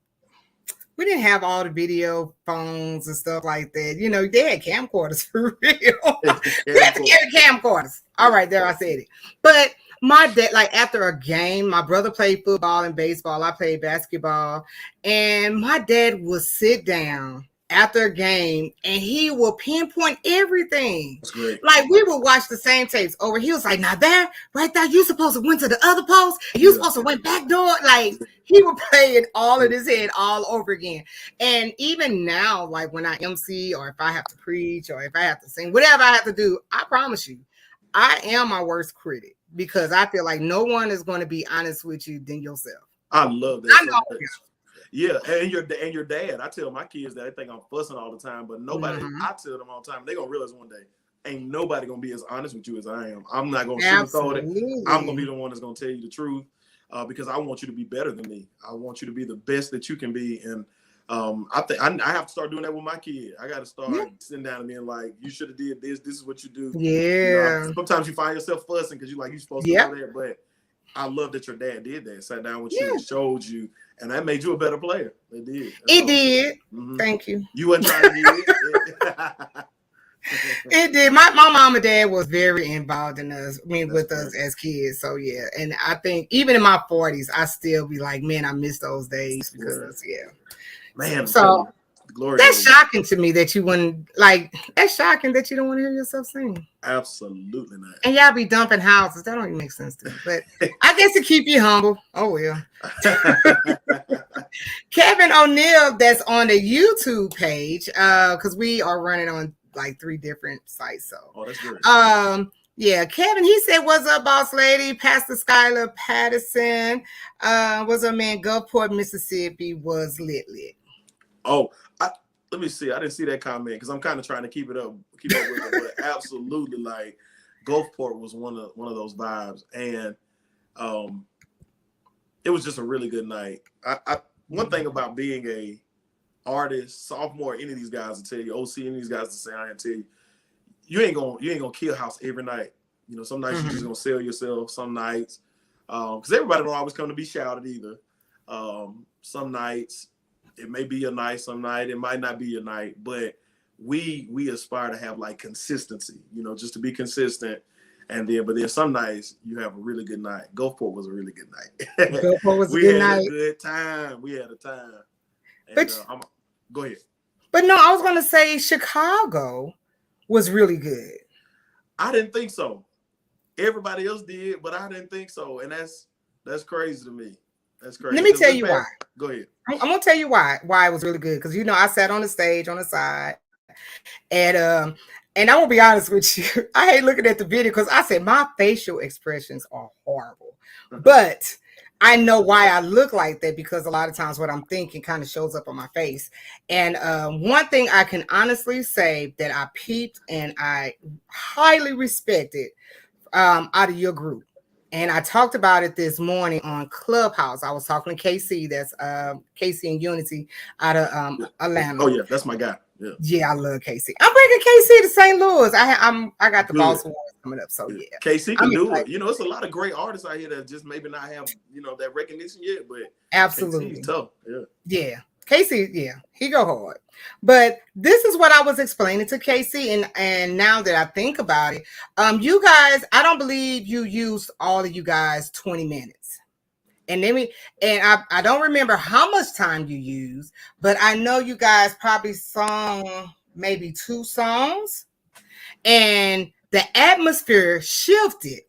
we didn't have all the video phones and stuff like that. They had camcorders for real. We had to carry camcorders. All right, there I said it. But my dad, like after a game, my brother played football and baseball. I played basketball. And my dad would sit down after a game and he will pinpoint everything. That's great. Like we would watch the same tapes over. He was like, now there, right there, you supposed to went to the other post. You supposed to went back door. Like he would play it all in his head all over again. And even now, like when I MC or if I have to preach or if I have to sing, whatever I have to do, I promise you, I am my worst critic because I feel like no one is going to be honest with you than yourself. I love that. I know. Yeah, and your dad. I tell my kids that they think I'm fussing all the time, but nobody. I tell them all the time. They're gonna realize one day, ain't nobody gonna be as honest with you as I am. I'm not gonna sugarcoat it. I'm gonna be the one that's gonna tell you the truth, because I want you to be better than me. I want you to be the best that you can be, and I think I have to start doing that with my kid. I got to start sitting down and being like, you should have did this. This is what you do. Yeah. Sometimes you find yourself fussing because you're supposed to know that, but I love that your dad did that. Sat down with you and showed you. And that made you a better player. It did. It did. Thank you. You wasn't trying to get it. It did. My mom and dad was very involved in us, with us as kids. So yeah. And I think even in my 40s, I still be like, man, I miss those days because Man, so glory. That's shocking to me that you wouldn't that's shocking that you don't want to hear yourself sing. Absolutely not. And y'all be dumping houses. That don't even make sense to me. But I guess to keep you humble. Oh well. Kevin O'Neill, that's on the YouTube page, because we are running on like 3 different sites. So that's good. Kevin, he said, what's up, boss lady? Pastor Skylar Patterson. What's up, man? Gulfport, Mississippi was lit. Oh, let me see. I didn't see that comment because I'm kind of trying to keep up with it. But absolutely, like Gulfport was one of those vibes, and it was just a really good night. One thing about being a artist, sophomore, any of these guys will tell you, OC, any of these guys will say, I can tell you, you ain't gonna kill house every night. You know, some nights you're just gonna sell yourself. Some nights, because everybody don't always come to be shouted either. Some nights it may be your night. Some night it might not be your night. But we aspire to have like consistency. You know, just to be consistent. And then, but then some nights you have a really good night. Gulfport was a really good night. Gulfport was a good night. We had a good time. We had a time. And, but go ahead. But no, I was gonna say Chicago was really good. I didn't think so. Everybody else did, but I didn't think so. And that's crazy to me. That's crazy. Let me tell you why. Go ahead. I'm gonna tell you why it was really good. Because I sat on the stage on the side, and I'm gonna be honest with you. I hate looking at the video because I said my facial expressions are horrible. But I know why I look like that, because a lot of times what I'm thinking kind of shows up on my face. And one thing I can honestly say that I peeped and I highly respected out of your group. And I talked about it this morning on Clubhouse. I was talking to KC, that's KC and Unity out of Atlanta. Oh yeah, that's my guy. Yeah, I love KC. I'm bringing KC to St. Louis. I got the Boss Awards coming up, so yeah. KC can do it. You know, it's a lot of great artists out here that just maybe not have that recognition yet, but absolutely KC's tough. Yeah. KC, yeah, he go hard. But this is what I was explaining to KC, and now that I think about it, you guys, I don't believe you used all of you guys 20 minutes. And I don't remember how much time you used, but I know you guys probably sung maybe 2 songs, and the atmosphere shifted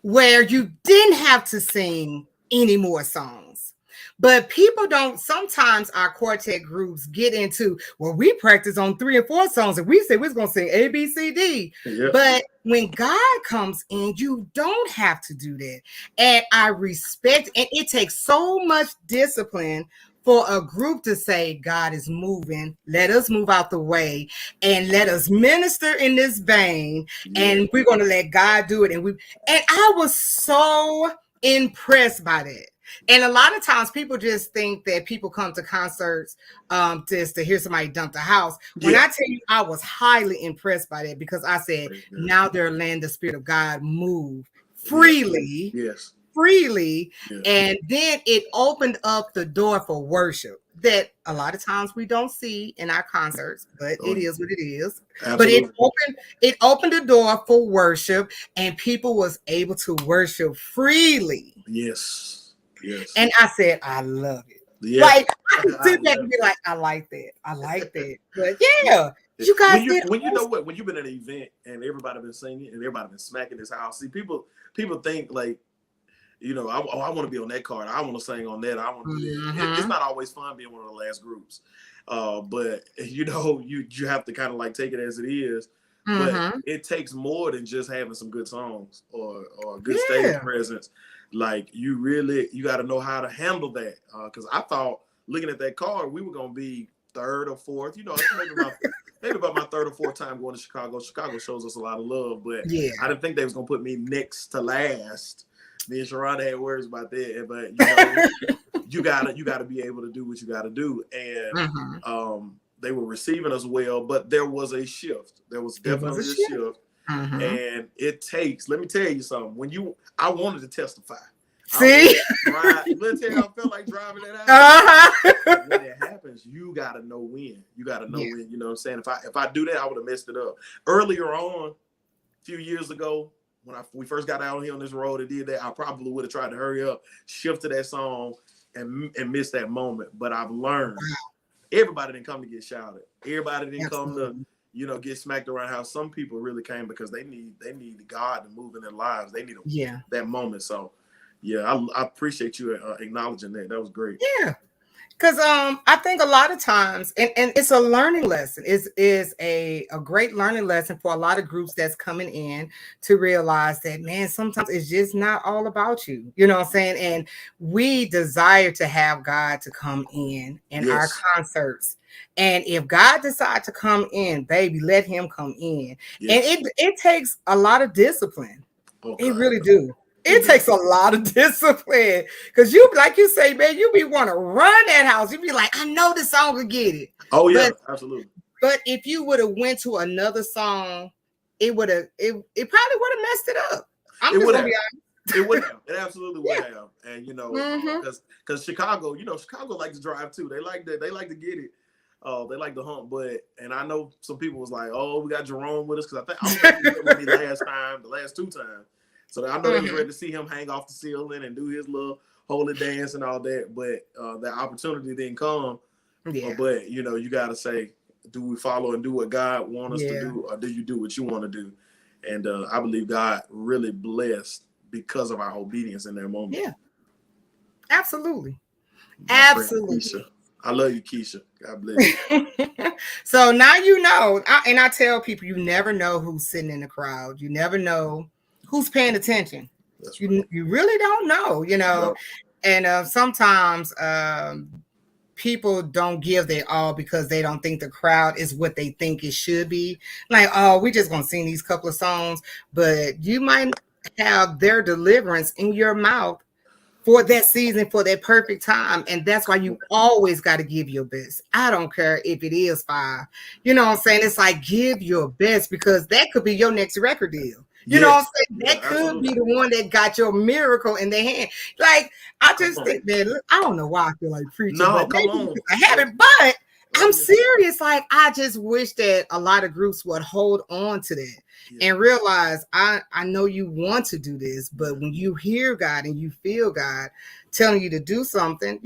where you didn't have to sing any more songs. But people don't, sometimes our quartet groups get into, well, we practice on 3 and 4 songs and we said we're going to sing A, B, C, D. Yep. But when God comes in, you don't have to do that. And I respect, and it takes so much discipline for a group to say, God is moving, let us move out the way and let us minister in this vein. Yeah. And we're going to let God do it. And I was so impressed by that. And a lot of times people just think that people come to concerts just to hear somebody dump the house. When I tell you, I was highly impressed by that, because I said, now they're letting the Spirit of God move freely. Yes. Freely. Yes. And then it opened up the door for worship that a lot of times we don't see in our concerts, but it is what it is. Absolutely. But it opened the door for worship, and people was able to worship freely. Yes. Yes. And I said, I love it. Yeah. Like, I can sit back and be like, I like that. I like that. But yeah, you guys when you know what, when you've been at an event and everybody been singing and everybody been smacking this house, see, people think like, I want to be on that card. I want to sing on that. I want to do that. It's not always fun being one of the last groups. But you have to kind of like take it as it is. But it takes more than just having some good songs or good stage presence. Like you got to know how to handle that. Because I thought, looking at that card, we were gonna be 3rd or 4th. Maybe about my 3rd or 4th time going to Chicago. Chicago shows us a lot of love, but I didn't think they was gonna put me next to last. Me and Sharonda had words about that, but you gotta be able to do what you gotta do, and they were receiving us well, but there was a shift. There was definitely a shift. And it takes, let me tell you something. I wanted to testify. See? Let me tell you, I felt like driving that out. When it happens, you got to know when. You got to know when, you know what I'm saying? If I do that, I would have messed it up. Earlier on, a few years ago, when we first got out here on this road and did that, I probably would have tried to hurry up, shift to that song, and miss that moment. But I've learned. Everybody didn't come to get shouted. Everybody didn't come to get smacked around how some people really came because they need God to move in their lives. They need that moment. So, I appreciate you acknowledging that. That was great. Yeah, because I think a lot of times, and it's a learning lesson. Is a great learning lesson for a lot of groups that's coming in to realize that, man, sometimes it's just not all about you. You know what I'm saying? And we desire to have God to come in our concerts. And if God decides to come in, baby, let him come in. Yes. And it takes a lot of discipline. Okay. It really do. It takes a lot of discipline. Because like you say, man, you be want to run that house. You be like, I know this song will get it. Oh, yeah, absolutely. But if you would have went to another song it probably would have messed it up. I'm It just would gonna have. be honest. It would have. It absolutely would Yeah. have. And Mhm. because Chicago, Chicago like to drive too. They like that. They like to get it. They like to hump. And I know some people was like, "Oh, we got Jerome with us," because I think he was with me the last 2 times. So I know they was ready to see him hang off the ceiling and do his little holy dance and all that. But that opportunity didn't come. Yeah. But you got to say, do we follow and do what God wants us to Yeah. do, or do you do what you want to do? And I believe God really blessed because of our obedience in that moment. Yeah. Absolutely. My friend Absolutely. Keisha. I love you, Keisha. God bless you. So now you know, and I tell people, you never know who's sitting in the crowd. You never know who's paying attention. That's right. You really don't know, No. And sometimes people don't give their all because they don't think the crowd is what they think it should be. Like, oh, we just gonna sing these couple of songs, but you might have their deliverance in your mouth for that season, for that perfect time. And that's why you always got to give your best. I don't care if it is 5. You know what I'm saying? It's like, give your best, because that could be your next record deal. You know what I'm saying? That could be the one that got your miracle in their hand. Like, I just think, man, I don't know why I feel like preaching. No, but come on. I haven't, but I'm serious. Like, I just wish that a lot of groups would hold on to that and realize, I know you want to do this, but when you hear God and you feel God telling you to do something,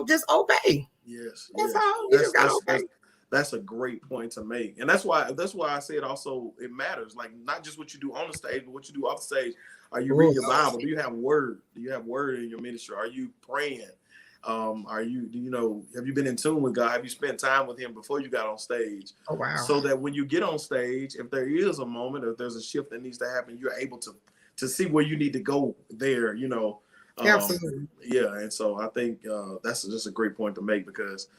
just obey. Yes. That's all. You just gotta obey. That's a great point to make. And that's why I said also it matters. Like, not just what you do on the stage, but what you do off the stage. Are you reading your Bible? Do you have word? Do you have word in your ministry? Are you praying? Have you been in tune with God? Have you spent time with him before you got on stage? Oh, wow. So that when you get on stage, if there is a moment, or if there's a shift that needs to happen, you're able to see where you need to go there, Absolutely. Yeah. And so I think that's just a great point to make, because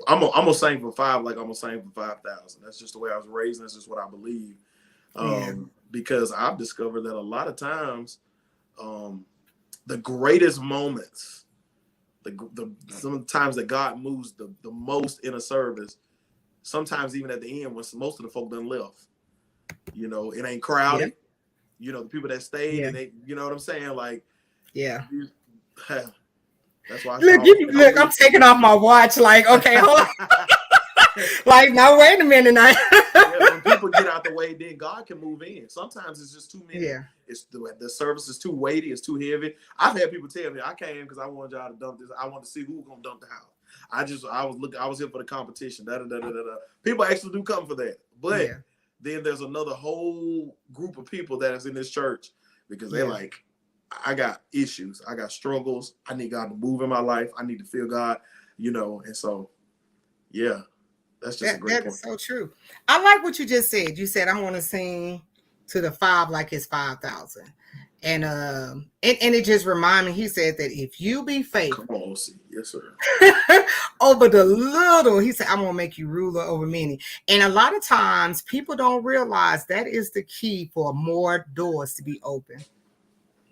I'm gonna sing for 5 like I'm gonna sing for 5,000. That's just the way I was raised, and that's just what I believe. Because I've discovered that a lot of times the greatest moments, some of the times that God moves the most in a service, sometimes even at the end when most of the folk done left. It ain't crowded. The people that stayed, and they, you know what I'm saying? Like, that's why. Look, I'm taking off my watch. Like, okay, hold on. Like, now wait a minute. When people get out the way, then God can move in. Sometimes it's just too many. Yeah. It's the service is too weighty. It's too heavy. I've had people tell me, I came because I wanted y'all to dump this. I wanted to see who was gonna dump the house. I was here for the competition. People actually do come for that. But then there's another whole group of people that is in this church because they're like, I got issues. I got struggles. I need God to move in my life. I need to feel God, and so, yeah. That's just a great point. That's so true. I like what you just said. You said, I want to sing to the 5 like it's 5,000. And it just reminded me, he said that if you be faithful. Come on, see. Yes, sir. Over the little, he said, I'm going to make you ruler over many. And a lot of times people don't realize that is the key for more doors to be open.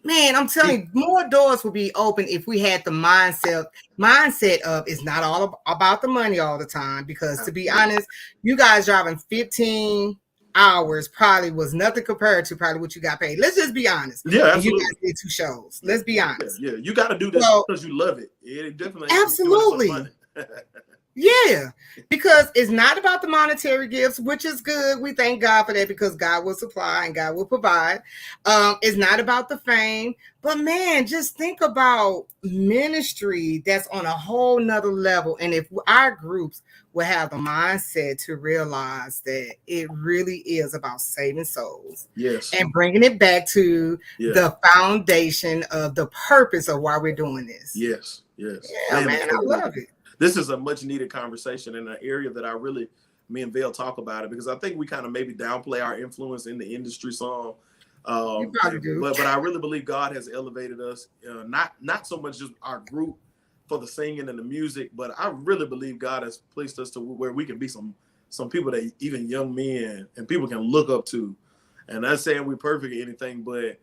Man, I'm telling you, more doors will be open if we had the mindset of it's not all about the money all the time. Because to be honest, you guys driving 15 hours probably was nothing compared to probably what you got paid. Let's just be honest. Yeah, absolutely. And you guys did 2 shows. Let's be honest. Yeah. You got to do this because you love it. It definitely absolutely. Yeah, because it's not about the monetary gifts, which is good. We thank God for that because God will supply and God will provide. It's not about the fame, but man, just think about ministry that's on a whole nother level. And if our groups will have the mindset to realize that it really is about saving souls, and bringing it back to the foundation of the purpose of why we're doing this. Yes. Yeah, man, I love it. This is a much needed conversation in an area that me and Vale talk about it, because I think we kind of maybe downplay our influence in the industry some. You probably do. But I really believe God has elevated us, not so much just our group for the singing and the music, but I really believe God has placed us to where we can be some people that even young men and people can look up to. And not saying we're perfect or anything, but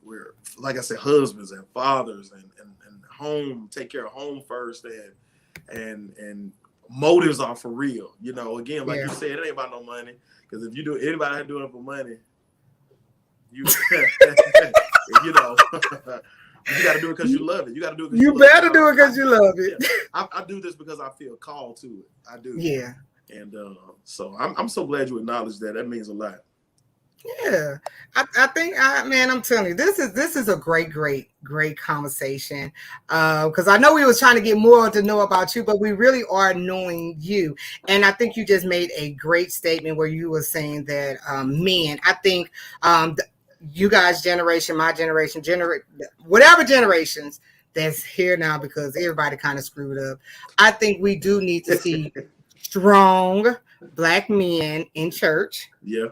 we're, like I said, husbands and fathers and home, take care of home first, and motives are for real. You know, again, like Yeah. you said, it ain't about no money. Because if you do anybody doing it for money, you you know, you got to do it because you love it. You got to do it. Because you better do it because you love it. Yeah. I do this because I feel called to it. I do. Yeah. And so I'm so glad you acknowledge that. That means a lot. Yeah, I think, man, I'm telling you, this is a great conversation. Because I know we was trying to get more to know about you, but we really are knowing you. And I think you just made a great statement where you were saying that men. I think you guys' generation, my generation, whatever generations that's here now, because everybody kind of screwed up. I think we do need to see strong Black men in church. Yeah.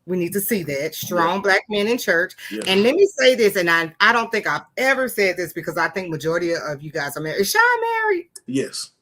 We need to see that strong Black men in church. Yeah. And let me say this, and I don't think I've ever said this because I think majority of you guys are married. Is Sean married? Yes.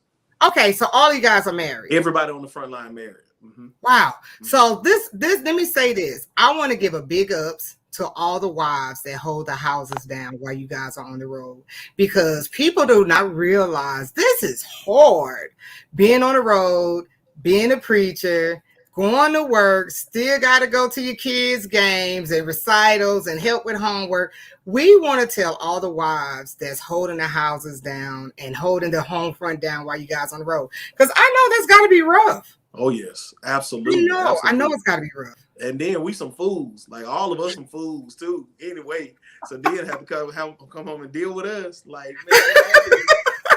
Okay, so all you guys are married. Everybody on the front line married. Mm-hmm. Wow. Mm-hmm. So this let me say this. I want to give a big ups to all the wives that hold the houses down while you guys are on the road, because people do not realize this is hard. Being on the road, being a preacher, going to work, still got to go to your kids' games and recitals and help with homework. We want to tell all the wives that's holding the houses down and holding the home front down while you guys on the road, because I know that's got to be rough. Oh yes, absolutely. I know it's got to be rough. And then we some fools, like all of us some fools too. Anyway, so then have to come home and deal with us. Like, man,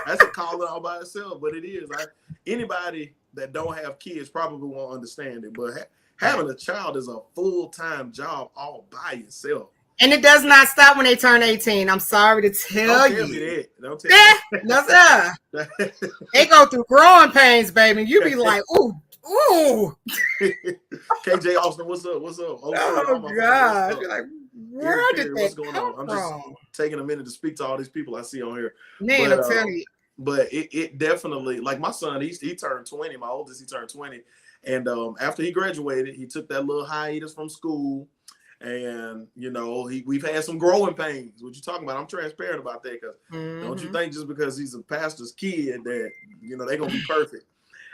that's a call all by itself, but it is. Anybody that don't have kids probably won't understand it, but having a child is a full-time job all by itself. And it does not stop when they turn 18. I'm sorry to tell you. Don't tell me that. Don't tell me that. No, sir. They go through growing pains, baby. You be like, ooh. KJ Austin, what's up? Oh God. You're like, where did what's that going come on? I'm from? just taking a minute to speak to all these people I see on here. Man, I'm telling you. But it definitely, like my son, he turned 20. My oldest, he turned 20. And after he graduated, he took that little hiatus from school. And, you know, we've had some growing pains. What you talking about? I'm transparent about that, because don't you think just because he's a pastor's kid that, you know, they're going to be perfect.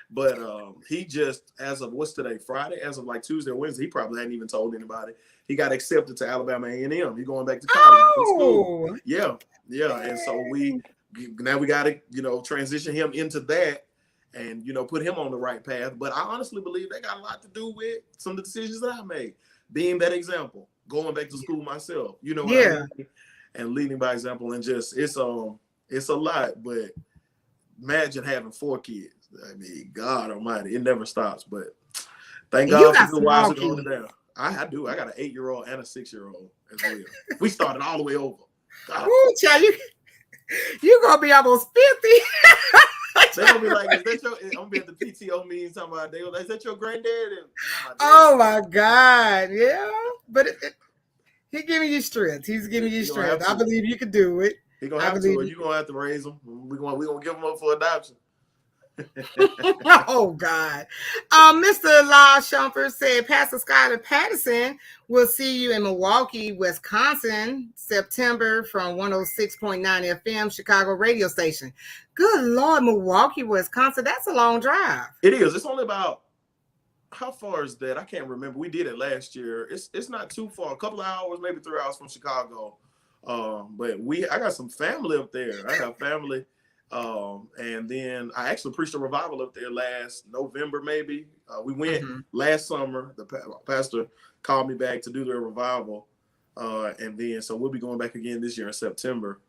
But he just, as of what's today, Friday, as of like Tuesday or Wednesday, he probably hadn't even told anybody. He got accepted to Alabama A&M. He's going back to college. Oh. Yeah. And so we got to, you know, transition him into that and, you know, put him on the right path. But I honestly believe they got a lot to do with some of the decisions that I made. Being that example, going back to school myself, you know what I mean? And leading by example, and just it's a lot, but imagine having 4 kids. I mean, God Almighty, it never stops. But thank God for the wives that hold it down. I do. I got an 8-year-old and a 6-year-old as well. We started all the way over. Ooh, child, you gonna be almost 50. They're gonna be like, is that your? I'm gonna be at the PTO meeting talking about, is that your granddad? Oh my God, yeah. But he's giving you strength. He's giving you strength. I believe you can do it. He's gonna have to. You're gonna have to raise him. We're gonna give him up for adoption. Oh God. Mr. La Shumpert said Pastor Skylar Patterson will see you in Milwaukee, Wisconsin, September from 106.9 FM, Chicago radio station. Good Lord, Milwaukee, Wisconsin. That's a long drive. It is. It's only about, how far is that? I can't remember. We did it last year. It's not too far. A couple of hours, maybe 3 hours from Chicago. But I got some family up there. I have family. And then I actually preached a revival up there last November, maybe. We went last summer. The pastor called me back to do their revival. And then, so we'll be going back again this year in September.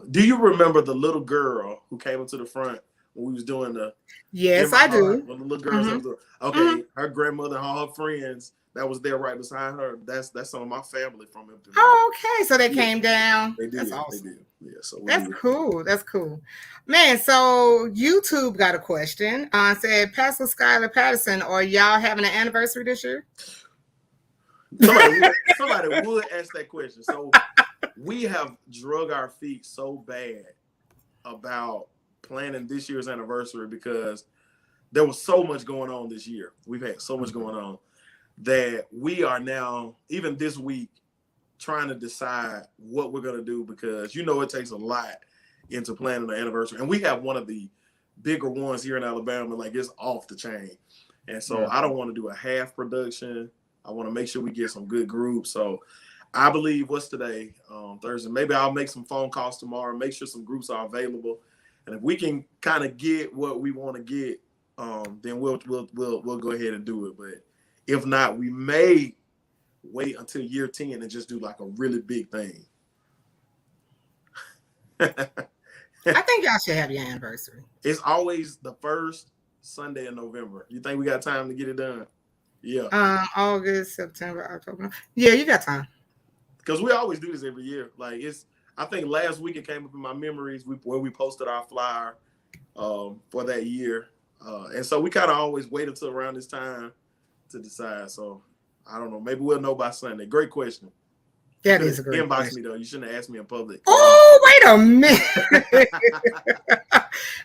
Do you remember the little girl who came up to the front when we was doing the? Yes, I do. When the little girl, okay, her grandmother and all her friends that was there right beside her. That's some of my family from him. Oh, okay, so they came down. They did. That's awesome. They did. Yeah, so that's cool. That's cool, man. So YouTube got a question. Said Pastor Skylar Patterson, are y'all having an anniversary this year? Somebody would ask that question. So we have drug our feet so bad about planning this year's anniversary because there was so much going on this year. We've had so much going on that we are now, even this week, trying to decide what we're going to do, because, you know, it takes a lot into planning an anniversary. And we have one of the bigger ones here in Alabama, like it's off the chain. And so I don't want to do a half production. I want to make sure we get some good groups. So I believe what's today, Thursday. Maybe I'll make some phone calls tomorrow, make sure some groups are available. And if we can kind of get what we want to get, then we'll go ahead and do it. But if not, we may wait until year 10 and just do like a really big thing. I think y'all should have your anniversary. It's always the first Sunday in November. You think we got time to get it done? Yeah. August, September, October. Yeah, you got time. Because we always do this every year. Like I think last week it came up in my memories where we posted our flyer for that year. And so we kind of always wait until around this time to decide. So I don't know. Maybe we'll know by Sunday. Great question. That is a great Inbox question. me though. You shouldn't have asked me in public. Oh, wait a minute.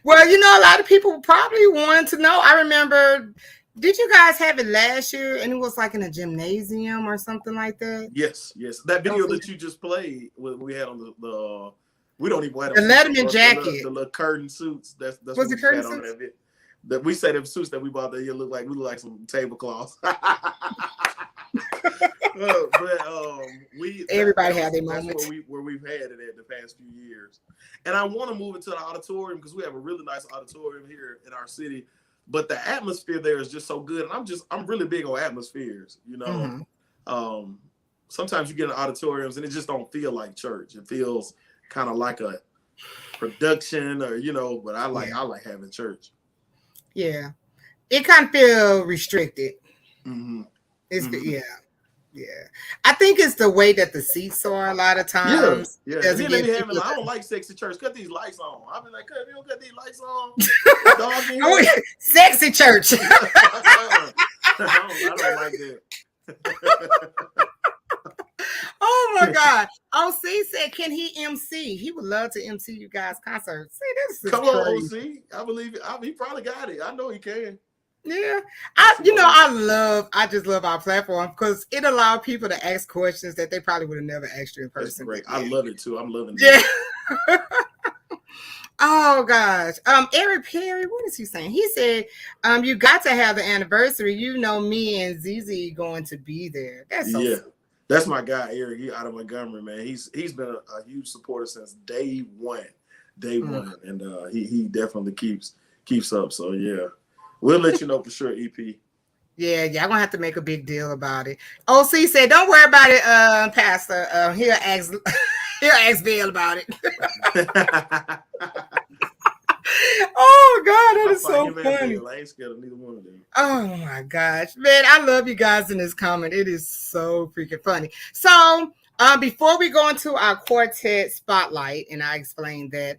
Well, a lot of people probably wanted to know. I remember, did you guys have it last year and it was like in a gymnasium or something like that? Yes. That video that you just played, we had on the we don't even have the Letterman jacket. The little curtain suits. That's was what the we curtain had on suits? that video. That we say the suits that we bought that year we look like some tablecloths. Everybody had their moments. Where we've had it at the past few years. And I want to move into the auditorium because we have a really nice auditorium here in our city. But the atmosphere there is just so good. And I'm really big on atmospheres, Sometimes you get in auditoriums and it just don't feel like church. It feels kind of like a production or, but I like having church. Yeah. It kind of feel restricted. Mm-hmm. Yeah. I think it's the way that the seats are a lot of times. Yeah. I don't like sexy church. Cut these lights on. I've been like, you don't cut these lights on. Sexy church. I don't like that. Oh my God. OC said, can he MC? He would love to MC you guys' concert. See, this is Come crazy. on, OC. I believe it. He probably got it. I know he can. Yeah. I just love our platform because it allowed people to ask questions that they probably would have never asked you in person. That's great. I love it too. I'm loving it. Yeah. Oh gosh. Eric Perry, what is he saying? He said, you got to have the anniversary. Me and ZZ going to be there. That's so sweet. That's my guy, Eric. He out of Montgomery, man. He's been a huge supporter since day one. And he definitely keeps up. So yeah. We'll let you know for sure, EP. Yeah, I'm gonna have to make a big deal about it. OC said, "Don't worry about it, Pastor. He'll ask Bill about it." Oh God, that is so funny. I ain't scared of neither one of them. Oh my gosh, man, I love you guys in this comment. It is so freaking funny. So, before we go into our quartet spotlight, and I explained that,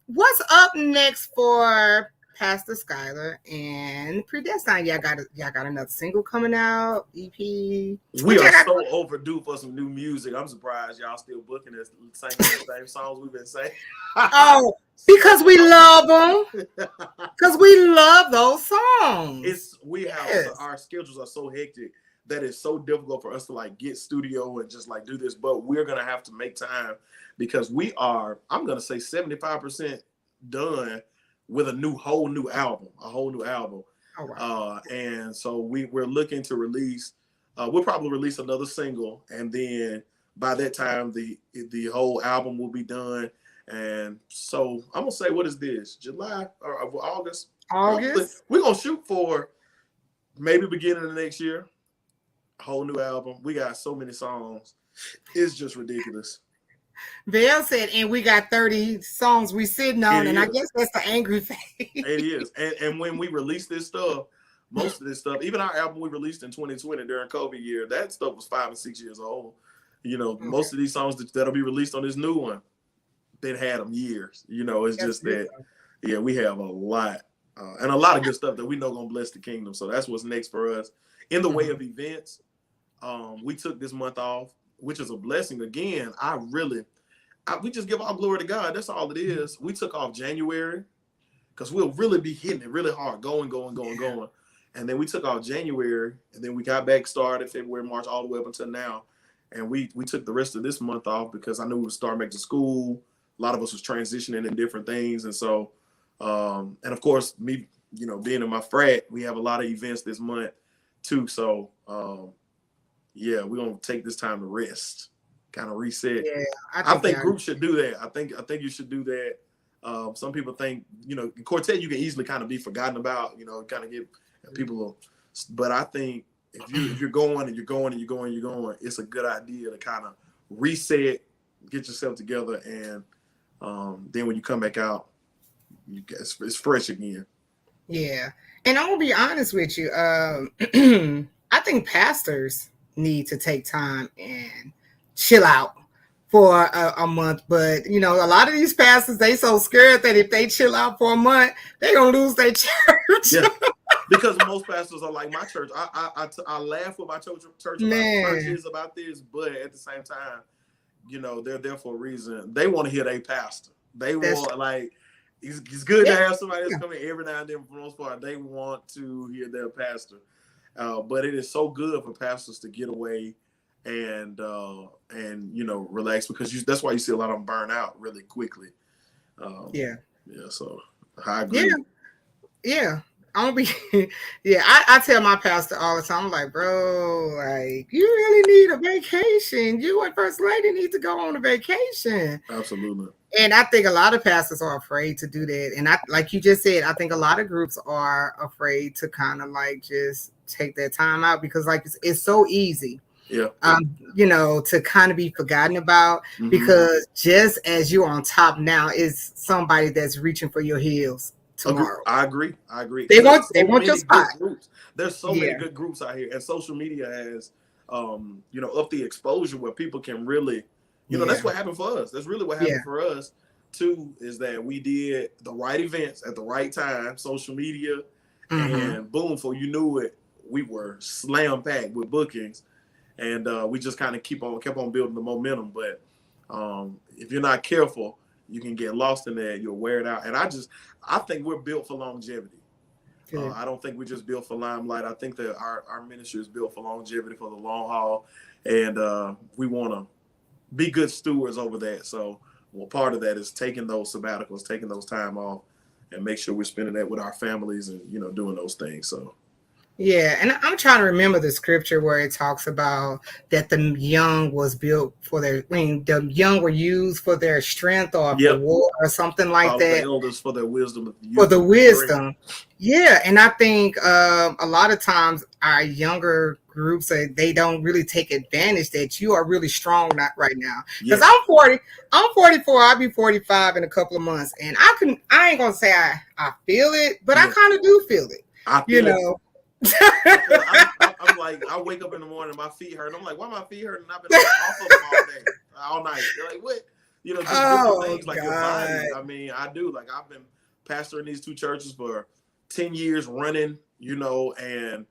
what's up next for Pastor Skylar and Predestined? Y'all got another single coming out, EP. We are so overdue for some new music. I'm surprised y'all still booking us singing the same songs we've been saying. Oh, because we love them. Because we love those songs. Our schedules are so hectic that it's so difficult for us to get studio and just do this. But we're gonna have to make time because we are, I'm gonna say 75% done with a whole new album. Oh, wow. And so we're looking to release. We'll probably release another single, and then by that time the whole album will be done. And so I'm gonna say, what is this? July or August? August. We're gonna shoot for maybe beginning of next year. A whole new album. We got so many songs. It's just ridiculous. Bill said, and we got 30 songs we sitting on, and I guess that's the angry face. It is. And when we release this stuff, most of this stuff, even our album we released in 2020 during COVID year, that stuff was 5 and 6 years old. Most of these songs that'll be released on this new one, they've had them years. It's just that, we have a lot. And a lot of good stuff that we know gonna bless the kingdom. So that's what's next for us. In the way of events, we took this month off, which is a blessing. Again, we just give all glory to God. That's all it is. We took off January because we'll really be hitting it really hard, going. And then we took off January, and then we got back started February, March, all the way up until now. And we took the rest of this month off because I knew we would start back to school. A lot of us was transitioning in different things. And so And of course, me, being in my frat, we have a lot of events this month too. So yeah, we're gonna take this time to rest, kind of reset. Yeah, I think groups should do that. I think you should do that. Some people think, in Quartet you can easily kind of be forgotten about, kind of get people. But I think if you're going and you're going and you're going and you're going, it's a good idea to kind of reset, get yourself together, and then when you come back out, it's fresh again. Yeah, and I'm gonna be honest with you. I think pastors need to take time and chill out for a month. But a lot of these pastors, they so scared that if they chill out for a month, they gonna lose their church. Yeah. Because most pastors are like my church. I laugh with my church about churches about this, but at the same time, they're there for a reason. They want to hear their pastor. They want like it's good to have somebody that's coming every now and then. For the most part, they want to hear their pastor. But it is so good for pastors to get away and relax, because that's why you see a lot of them burn out really quickly. So I agree. Yeah. I'm gonna be, I tell my pastor all the time, I'm like, bro, like, you really need a vacation. You and First Lady need to go on a vacation. Absolutely. And I think a lot of pastors are afraid to do that. And like you just said, I think a lot of groups are afraid to kind of like just take their time out, because like it's so easy. Yeah. To kind of be forgotten about, because just as you're on top now is somebody that's reaching for your heels tomorrow. I agree. They want your spot. There's so many good groups out here, and social media has, up the exposure where people can really, that's what happened for us. That's really what happened for us too, is that we did the right events at the right time, social media, and boom, before you knew it, we were slam packed with bookings, and we just kind of kept on building the momentum. But if you're not careful, you can get lost in there. You'll wear it out. And I think we're built for longevity. I don't think we're just built for limelight. I think that our ministry is built for longevity, for the long haul. And we want to be good stewards over that. So part of that is taking those sabbaticals, taking those time off, and make sure we're spending that with our families and, doing those things. So. Yeah, and I'm trying to remember the scripture where it talks about that the young was built for the young were used for their strength or for war or something like that. The elders for their wisdom. For the wisdom. Yeah, and I think a lot of times our younger groups, they don't really take advantage that you are really strong right now. Because I'm 40, I'm 44, I'll be 45 in a couple of months, and I ain't gonna say I feel it, but I kind of do feel it. I feel it. I'm like, I wake up in the morning, my feet hurt. I'm like, why my feet hurting? I've been off of them all day, all night. They're like, what? Just different things like your body. I mean, I do. Like, I've been pastoring these two churches for 10 years running, and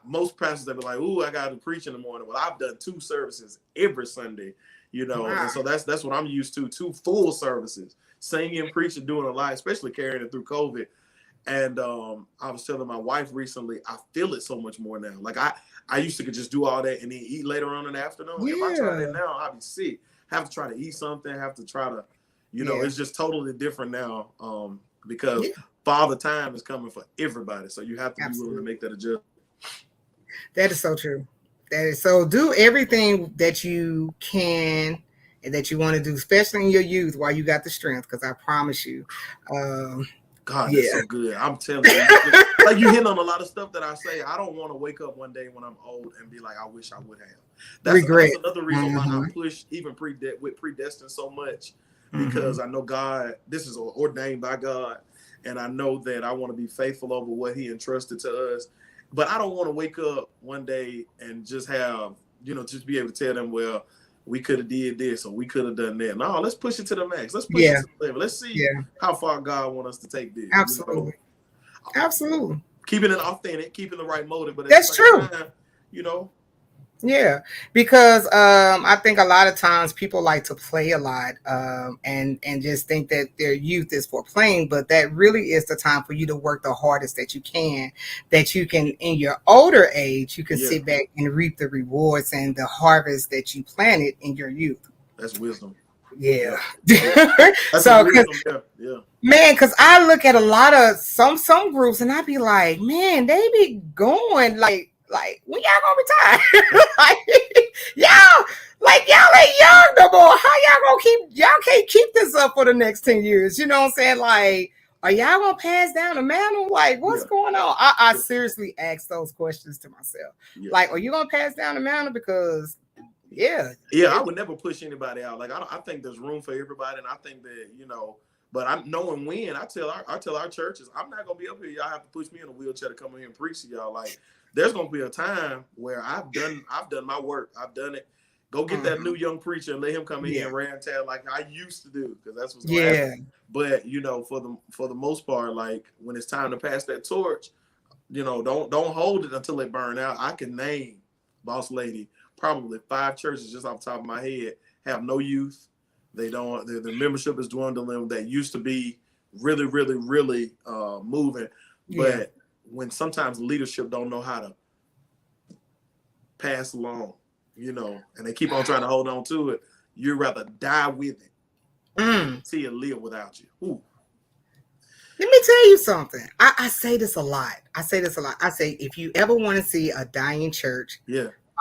most pastors, they be like, ooh, I got to preach in the morning. Well, I've done 2 services every Sunday, and so that's what I'm used to, 2 full services, singing, preaching, doing a lot, especially carrying it through COVID. And I was telling my wife recently, I feel it so much more now. Like I used to could just do all that and then eat later on in the afternoon. If I try that now, I'll be sick. Have to try to eat something. Have to try to, it's just totally different now because Father Time is coming for everybody. So you have to be willing to make that adjustment. That is so true. That is so. Do everything that you can and that you want to do, especially in your youth, while you got the strength. Because I promise you. God, that's so good. I'm telling you, like you hit on a lot of stuff that I say. I don't want to wake up one day when I'm old and be like, I wish I would have. That's another reason why I push even with predestined so much, because I know God, this is ordained by God, and I know that I want to be faithful over what He entrusted to us. But I don't want to wake up one day and just have, just be able to tell them, well, we could have did this or we could have done that. No, let's push it to the max. Let's push it to the level. Let's see how far God wants us to take this. Absolutely. Absolutely. Keeping it authentic, keeping the right motive. But that's true. Time, Yeah, because I think a lot of times people like to play a lot and just think that their youth is for playing, but that really is the time for you to work the hardest that you can in your older age, you can sit back and reap the rewards and the harvest that you planted in your youth. That's wisdom. Yeah. So, man, because I look at a lot of some groups and I be like, man, they be going like when y'all gonna retire? y'all ain't young no more. How y'all can't keep this up for the next 10 years? You know what I'm saying? Like, are y'all gonna pass down the mantle? Like, what's going on? I seriously ask those questions to myself. Yeah. Like, are you gonna pass down the mantle? Because I would never push anybody out. Like, I think there's room for everybody, and I think that, you know, but I'm knowing when I tell our churches, I'm not gonna be up here. Y'all have to push me in a wheelchair to come in here and preach to y'all. Like, there's gonna be a time where I've done my work. I've done it. Go get that new young preacher and let him come in here and rant tell like I used to do, because that's what's gonna happen. But you know, for the most part, like when it's time to pass that torch, you know, don't hold it until it burn out. I can name, boss lady, probably 5 churches just off the top of my head have no youth. They don't. The membership is dwindling. That used to be really, really, really moving. But when sometimes leadership don't know how to pass along, you know, and they keep on trying to hold on to it, you'd rather die with it till you live without you. Ooh. Let me tell you something. I say this a lot. I say, if you ever want to see a dying church,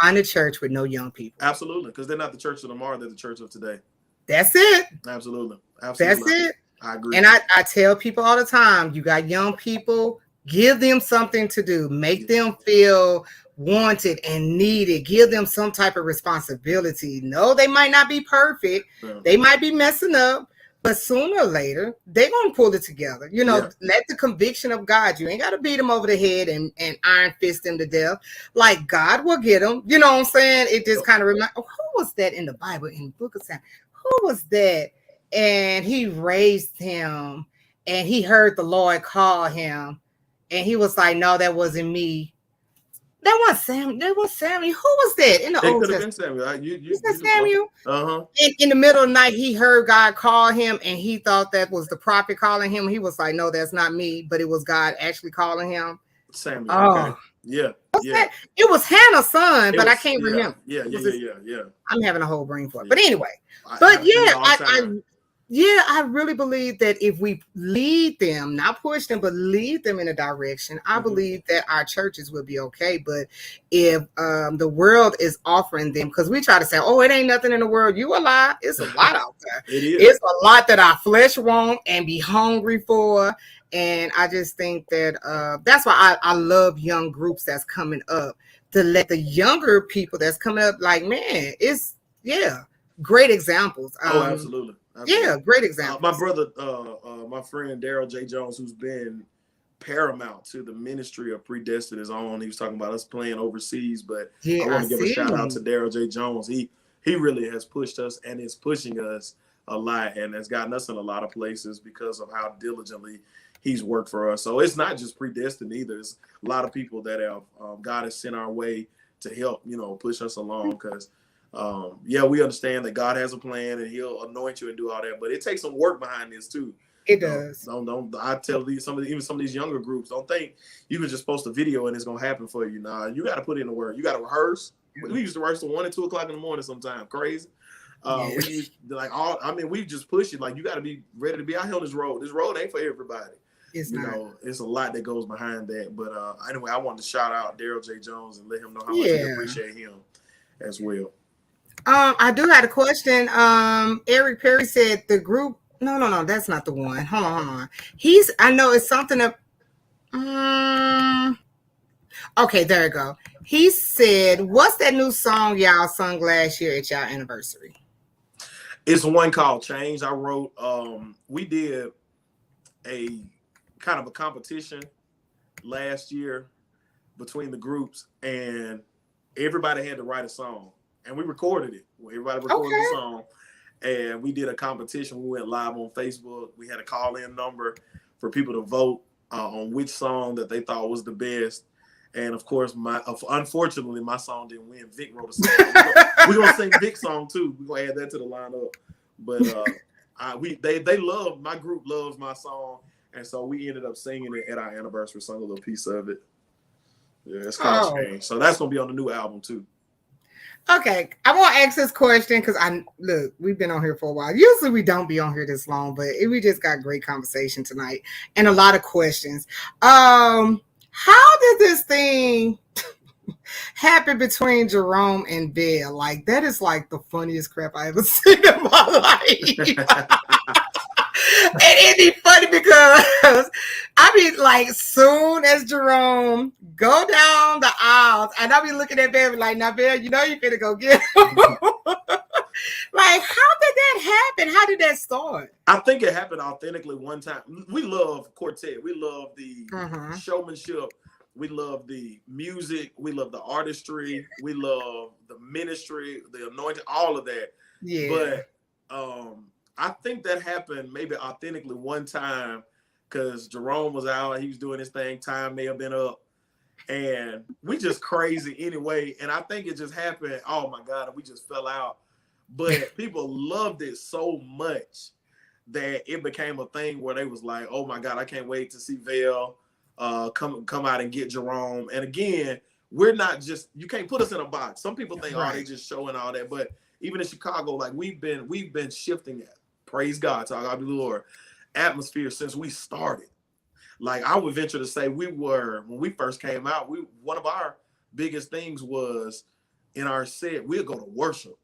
find a church with no young people. Absolutely, because they're not the church of tomorrow, they're the church of today. That's it. Absolutely. That's it. I agree. And I tell people all the time, you got young people, give them something to do. Make them feel wanted and needed. Give them some type of responsibility. No, they might not be perfect. They might be messing up. But sooner or later, they're going to pull it together. You know, let the conviction of God. You ain't got to beat them over the head and iron fist them to death. Like, God will get them. You know what I'm saying? It just kind of reminds, who was that in the Bible, in the book of Samuel? Who was that? And he raised him and he heard the Lord call him. And he was like, no, that wasn't me. That was Samuel. That was Samuel. Who was that in the Old Testament? Samuel. You said Samuel? In the middle of the night, he heard God call him, and he thought that was the prophet calling him. He was like, no, that's not me, but it was God actually calling him. Samuel. Okay. Yeah. That? It was Hannah's son, but I can't remember. Yeah. I'm having a whole brain for it. But anyway, I really believe that if we lead them, not push them, but lead them in a direction, I believe that our churches will be okay. But if the world is offering them, because we try to say, oh, it ain't nothing in the world, you a lie. It's a lot out there. It's a lot that our flesh want and be hungry for. And I just think that that's why I love young groups that's coming up, to let the younger people that's coming up, like, man, it's great examples. Absolutely. Yeah, great example. My brother, my friend Daryl J. Jones, who's been paramount to the ministry of Predestined, is on. He was talking about us playing overseas, but I want to give a shout out to Daryl J. Jones. He really has pushed us and is pushing us a lot, and has gotten us in a lot of places because of how diligently he's worked for us. So it's not just Predestined either. It's a lot of people that have God has sent our way to help, you know, push us along, because we understand that God has a plan and he'll anoint you and do all that, but it takes some work behind this too. It does. Don't I tell some of these younger groups, don't think you can just post a video and it's gonna happen for you. Nah, you got to put in the work. You got to rehearse. We used to rehearse till 1 and 2 o'clock in the morning sometimes. Crazy. We used we just push it. Like, you got to be ready to be out here on this road. This road ain't for everybody. It's not. Know, it's a lot that goes behind that. But anyway, I wanted to shout out Daryl J. Jones and let him know how much we appreciate him as well. I do have a question. Eric Perry said the group. No, that's not the one. Hold on. I know it's something of. Okay, there you go. He said, "What's that new song y'all sung last year at y'all anniversary?" It's one called "Change." I wrote. We did a kind of a competition last year between the groups, and everybody had to write a song. And we recorded it. Everybody recorded the song. And we did a competition. We went live on Facebook. We had a call-in number for people to vote on which song that they thought was the best. And, of course, unfortunately, my song didn't win. Vic wrote a song. We're going to sing Vic's song, too. We're going to add that to the lineup. But they love, my group loves my song. And so we ended up singing it at our anniversary, sung a little piece of it. Yeah, it's called Change. So that's going to be on the new album, too. Okay, I want to ask this question because we've been on here for a while. Usually we don't be on here this long, but we just got great conversation tonight and a lot of questions. How did this thing happen between Jerome and Belle? Like that is like the funniest crap I ever seen in my life. And it'd be funny because I be like, soon as Jerome go down the aisles, and I be looking at Baby like, now, Belle, you know you finna go get him. Like, how did that happen? How did that start? I think it happened authentically one time. We love Quartet. We love the showmanship. We love the music. We love the artistry. We love the ministry, the anointing, all of that. Yeah. But I think that happened maybe authentically one time because Jerome was out. He was doing his thing. Time may have been up. And we just crazy anyway. And I think it just happened. Oh, my God. We just fell out. But people loved it so much that it became a thing where they was like, oh, my God, I can't wait to see Vel come out and get Jerome. And again, we're not just, you can't put us in a box. Some people think, oh, they just showing all that. But even in Chicago, like we've been shifting it. Praise God, to God be the Lord, atmosphere since we started. Like I would venture to say when we first came out, one of our biggest things was in our set, we'd go to worship.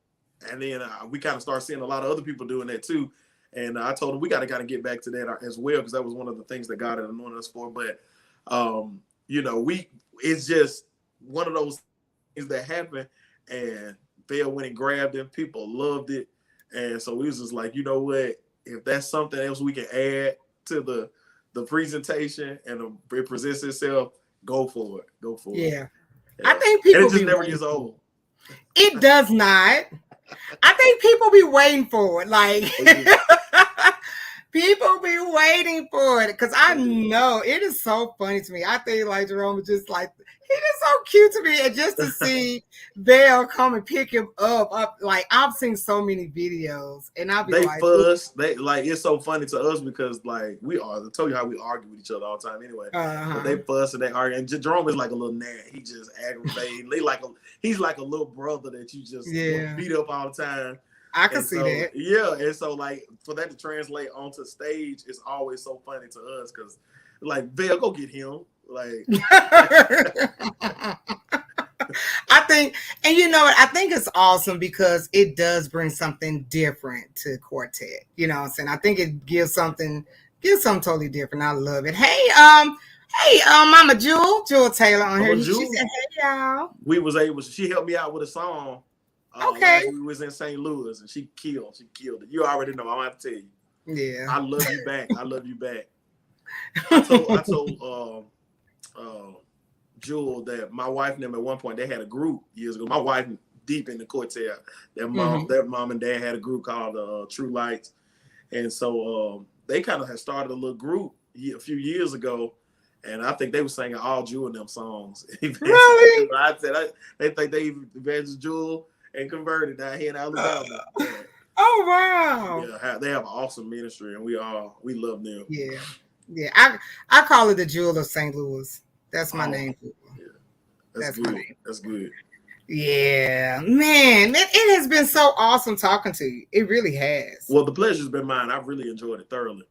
And then we kind of started seeing a lot of other people doing that too. And I told them we got to kind of get back to that as well, because that was one of the things that God had anointed us for. But, it's just one of those things that happened. And Belle went and grabbed him. People loved it. And so we was just like, you know what? If that's something else we can add to the presentation and it presents itself, go for it. Go for it. Yeah. I think people and it just never gets old. It does not. I think people be waiting for it. Like people be waiting for it because I know it is so funny to me. I think like Jerome is just like, he is so cute to me. And just to see Belle come and pick him up, like I've seen so many videos and I'll be like, fuss. They like, it's so funny to us because like I told you how we argue with each other all the time anyway. But they fuss and they argue. And Jerome is like a little gnat. He just aggravating. He's like a little brother that you just beat up all the time. I can see that. Yeah. And so like for that to translate onto stage, it's always so funny to us because like, Belle, go get him. Like I think, and you know what, I think it's awesome because it does bring something different to Quartet. You know what I'm saying? I think it gives something totally different. I love it. Hey, Mama Jewel Taylor on here. She said, hey y'all. She helped me out with a song. Okay. We was in St. Louis and she killed it. You already know. I don't have to tell you. Yeah. I love you back. I love you back. I told Jewel that my wife and them at one point, they had a group years ago. My wife deep in the Quartet. Their mom and dad had a group called True Lights. And so they kind of had started a little group a few years ago. And I think they were singing all Jewel and them songs. Really? I said they think they evangelized Jewel and converted down here in Alabama. Oh wow! Yeah, they have an awesome ministry, and we love them. Yeah. I call it the Jewel of St. Louis. That's my name. Yeah, that's good. My name. That's good. Yeah, man, it has been so awesome talking to you. It really has. Well, the pleasure's been mine. I've really enjoyed it thoroughly.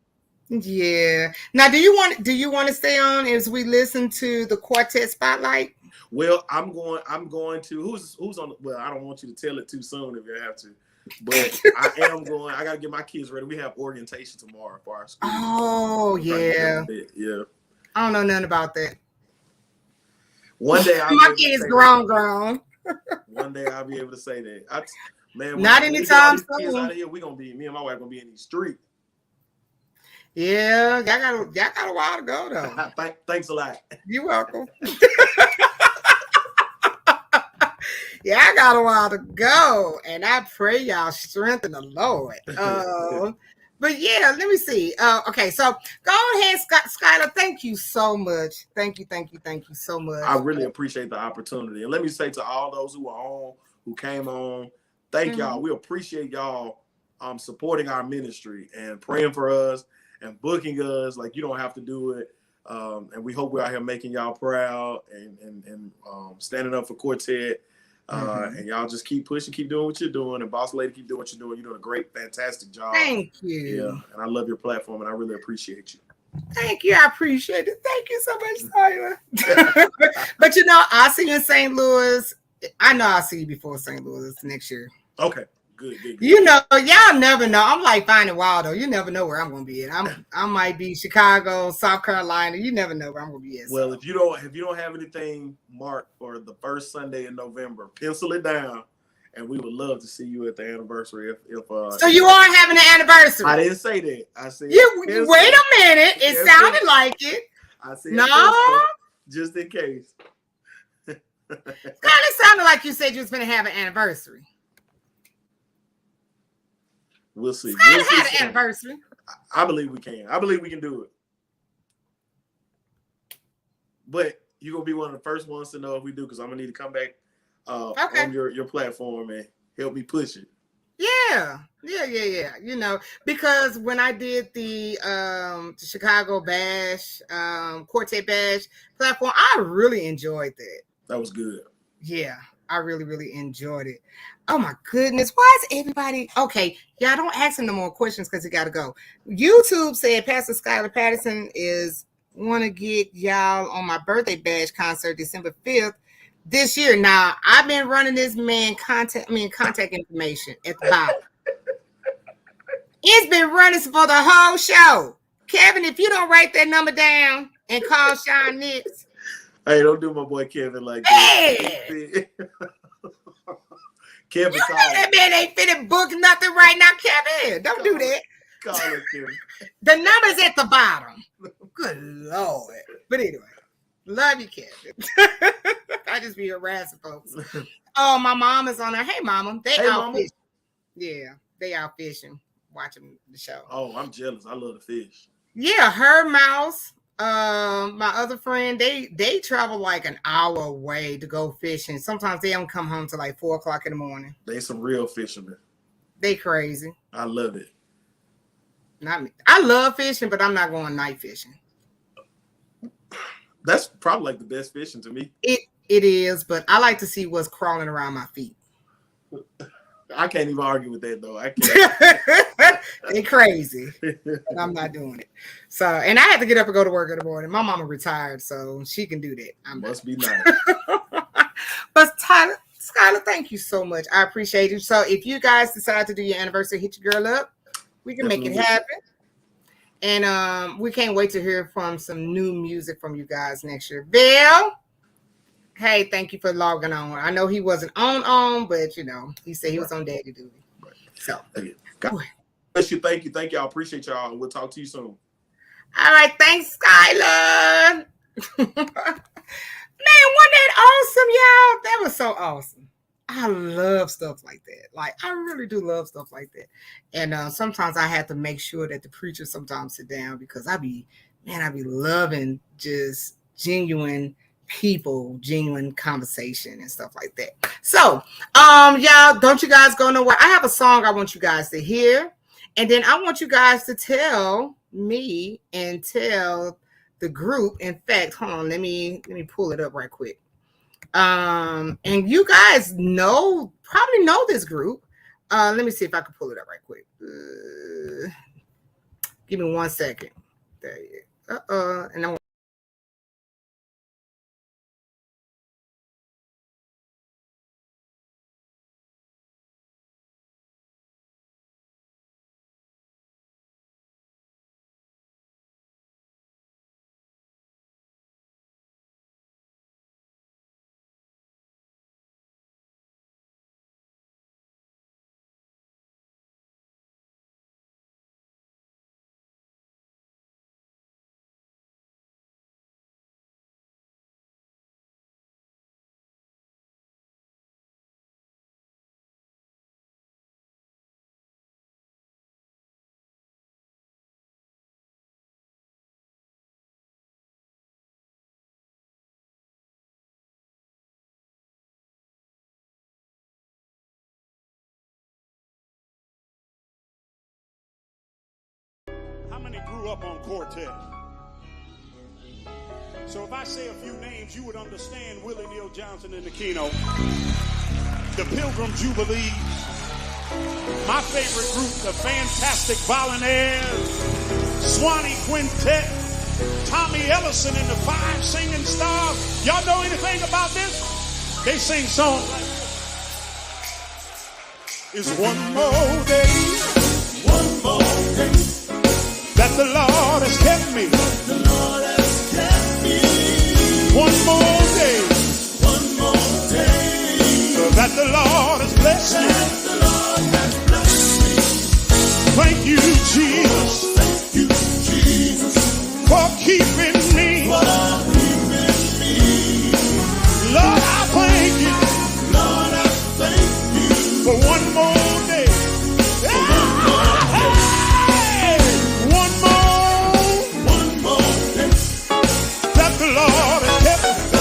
Yeah. Now, do you want to stay on as we listen to the Quartet Spotlight? Well, I'm going to who's on. Well, I don't want you to tell it too soon if you have to, but I am going. I got to get my kids ready. We have orientation tomorrow for our school. Oh yeah. Yeah. I don't know nothing about that. One day, my kids grown. One day I'll be able to say that. Not anytime soon. Kids out of here, me and my wife gonna be in these streets. Yeah, y'all got a while to go though. Thanks a lot. You're welcome. Yeah, I got a while to go, and I pray y'all strengthen the Lord. But yeah, let me see. Okay, so go ahead, Skylar. Thank you so much. Thank you so much. I really appreciate the opportunity, and let me say to all those who are on, who came on, thank y'all. We appreciate y'all supporting our ministry and praying for us and booking us. Like, you don't have to do it. And we hope we're out here making y'all proud and standing up for Quartet. And y'all just keep pushing, keep doing what you're doing. And Boss Lady, keep doing what you're doing. You're doing a great, fantastic job. Thank you. Yeah, and I love your platform, and I really appreciate you. Thank you. I appreciate it. Thank you so much, Skylar. But I'll see you in St. Louis. I know I'll see you before St. Louis next year. Okay. Good. Y'all never know. I'm like Finding Waldo. You never know where I'm gonna be at. I might be Chicago, South Carolina. You never know where I'm gonna be at. Well, if you don't have anything marked for the first Sunday in November, pencil it down, and we would love to see you at the anniversary. So you are having an anniversary? I didn't say that. I said you. Wait a minute. It sounded like it. I said no, pencil, just in case. It sounded like you said you was gonna have an anniversary. We'll see. We'll had an anniversary. I believe we can. I believe we can do it. But you're going to be one of the first ones to know if we do, because I'm going to need to come back on your platform and help me push it. Yeah. Because when I did the Chicago Bash, Quartet Bash platform, I really enjoyed that. That was good. Yeah. I really, really enjoyed it. Oh my goodness. Why is everybody okay? Y'all don't ask him no more questions because he got to go. YouTube said Pastor Skylar Patterson want to get y'all on my birthday bash concert December 5th this year. Now, I've been running this man contact information at the bottom. It's been running for the whole show. Kevin, if you don't write that number down and call Sean Nix. Hey, don't do my boy Kevin like that. Kevin, you know that man ain't finna book nothing right now, Kevin. Don't do that. Call him, Kevin. The number's at the bottom. Good Lord. But anyway, love you, Kevin. I just be harassing folks. Oh, my mom is on there. Hey, mama. They out fishing. Yeah, they out fishing, watching the show. Oh, I'm jealous. I love the fish. Yeah, her mouse. My other friend, they travel like an hour away to go fishing. Sometimes they don't come home till like 4:00 in the morning. They some real fishermen. They crazy. I love it. Not me. I love fishing, but I'm not going night fishing. That's probably like the best fishing to me. It is, but I like to see what's crawling around my feet. I can't even argue with that though. I can't. They crazy. But I'm not doing it. So, and I had to get up and go to work in the morning. My mama retired, so she can do that. Must be nice. But Skylar, thank you so much. I appreciate you. So if you guys decide to do your anniversary, hit your girl up. We can make it happen. And we can't wait to hear from some new music from you guys next year. Bill, hey, thank you for logging on. I know he wasn't on, but he said he was on daddy duty. Right. So, God bless you. Thank you. I appreciate y'all. And we'll talk to you soon. All right. Thanks, Skylar. Man, wasn't that awesome, y'all? That was so awesome. I love stuff like that. Like, I really do love stuff like that. And sometimes I have to make sure that the preacher sometimes sit down because I be loving just genuine people, genuine conversation and stuff like that. So, y'all, don't you guys go nowhere. I have a song I want you guys to hear. And then I want you guys to tell me and tell the group. In fact, hold on, let me pull it up right quick. And you guys probably know this group. Let me see if I can pull it up right quick. Give me 1 second. There you go. And I'm How many grew up on Quartet? So if I say a few names, you would understand Willie Neal Johnson and the Keno. the Pilgrim Jubilee, my favorite group, the Fantastic Volunteers, Swanee Quintet, Tommy Ellison and the Five Singing Stars. Y'all know anything about this? They sing songs like this. It's one more day that the Lord has kept me. One more day that the Lord has blessed me. Thank you, Jesus, for keeping me. Lord, I thank you for one more day. One more day that the Lord has kept me.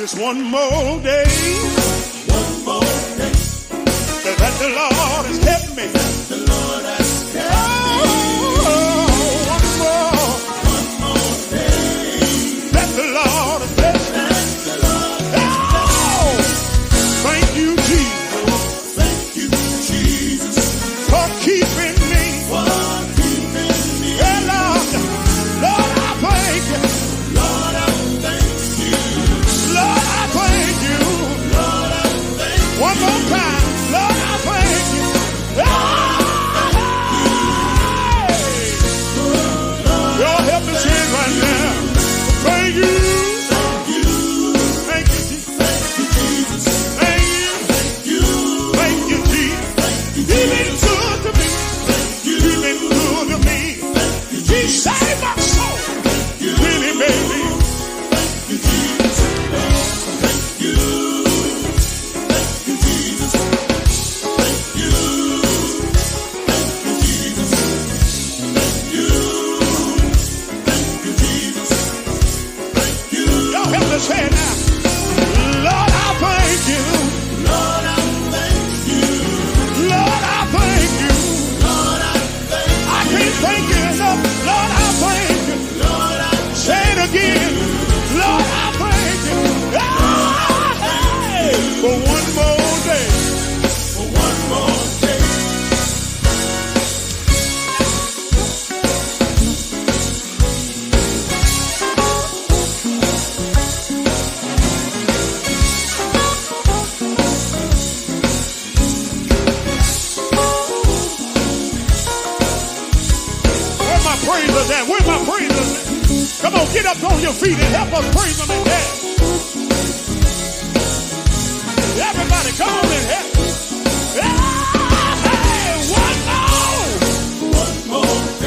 It's one more day that the Lord has kept me. One more day that the Lord has blessed me. Thank you, Jesus, for keeping me. Yeah, Lord, I thank you. One more time, Lord, I thank you. Y'all help me sing right now. Thank you. Thank you, Jesus. Thank you, Jesus. You've been good to me. You've been good to me. He saved my soul. Really, baby. Say it now. Lord, I thank you. Lord, I thank you. Lord, I thank you. Lord, I thank you. I can't thank you enough. Lord, I thank you. Lord, I say it again. Lord, I thank you. Hey, for one more day. For one more day. Where my praisers at? Come on, get up on your feet and help us praise them in there. Everybody, come on and help. Hey, one more.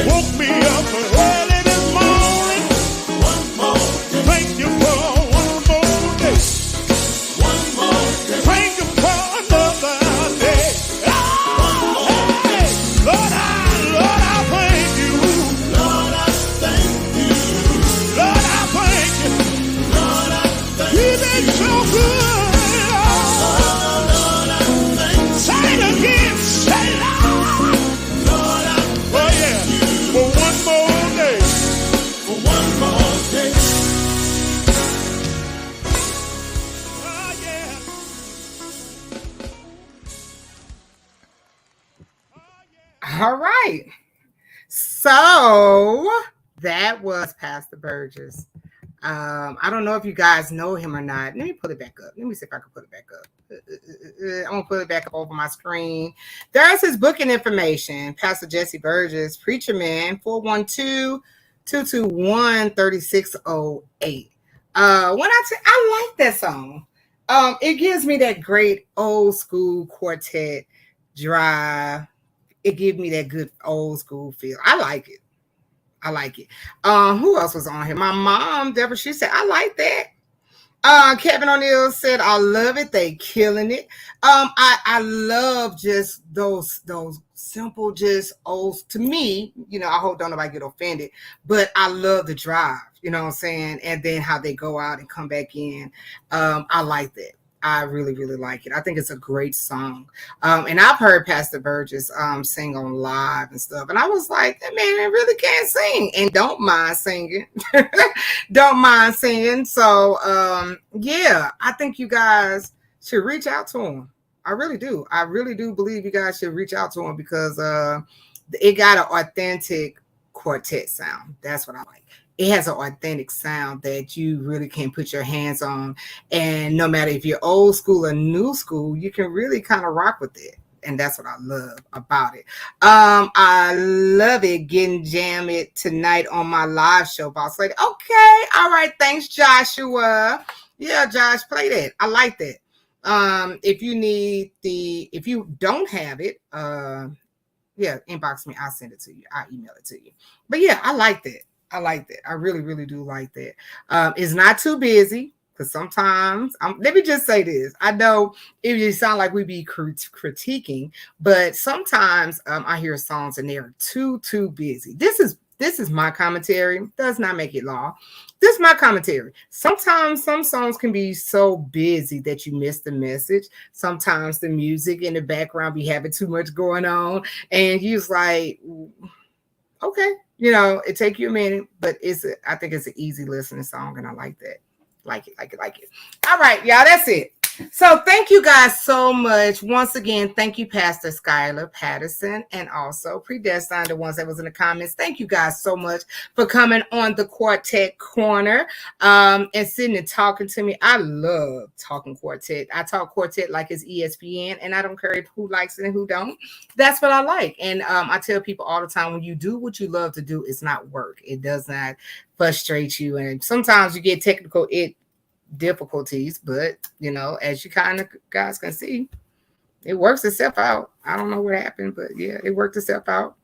Woke me up early this morning. One more. Thank you for one more day. One more day. Thank you for another day. Hey, Lord, I thank you. Lord, I thank you. You've been so good. right. So that was Pastor Burgess. I don't know if you guys know him or not. Let me pull it back up. Let me see if I can put it back up. I'm gonna put it back up over my screen. There's his booking information. Pastor Jesse Burgess, Preacher Man, 412-221-3608. I like that song. It gives me that great old school quartet drive. It gives me that good old school feel. I like it. Who else was on here? My mom, Deborah, she said, I like that. Kevin O'Neill said, I love it. They killing it. I love just those simple, just old, to me, I hope don't nobody get offended, but I love the drive, you know what I'm saying? And then how they go out and come back in. I like that. I really, really like it. I think it's a great song. And I've heard Pastor Burgess sing on live and stuff. And I was like, that man really can't sing and don't mind singing. So, yeah, I think you guys should reach out to him. I really do. I really do believe you guys should reach out to him because it got an authentic quartet sound. That's what I like. It has an authentic sound that you really can put your hands on. And no matter if you're old school or new school, you can really kind of rock with it. And that's what I love about it. I love it. Getting jam it tonight on my live show, Boss Lady. Okay. All right. Thanks, Joshua. Yeah, Josh, play that. I like that. If you don't have it, yeah, inbox me. I'll send it to you. I'll email it to you. But yeah, I like that. I really, really do like that. It's not too busy because sometimes, let me just say this. I know it just sound like we be critiquing, but sometimes I hear songs and they're too busy. This is my commentary. Does not make it law. This is my commentary. Sometimes some songs can be so busy that you miss the message. Sometimes the music in the background be having too much going on, and you're just like, okay. It take you a minute, but I think it's an easy listening song, and I like that. Like it. All right, y'all, that's it. So thank you guys so much. Once again, thank you, Pastor Skylar Patterson, and also Predestined, the ones that was in the comments. Thank you guys so much for coming on the Quartet Corner and sitting and talking to me. I love talking quartet. I talk quartet like it's ESPN, and I don't care who likes it and who don't. That's what I like. And I tell people all the time, when you do what you love to do, it's not work. It does not frustrate you. And sometimes you get technical difficulties, but as you kind of guys can see, it works itself out. I don't know what happened, but yeah, it worked itself out.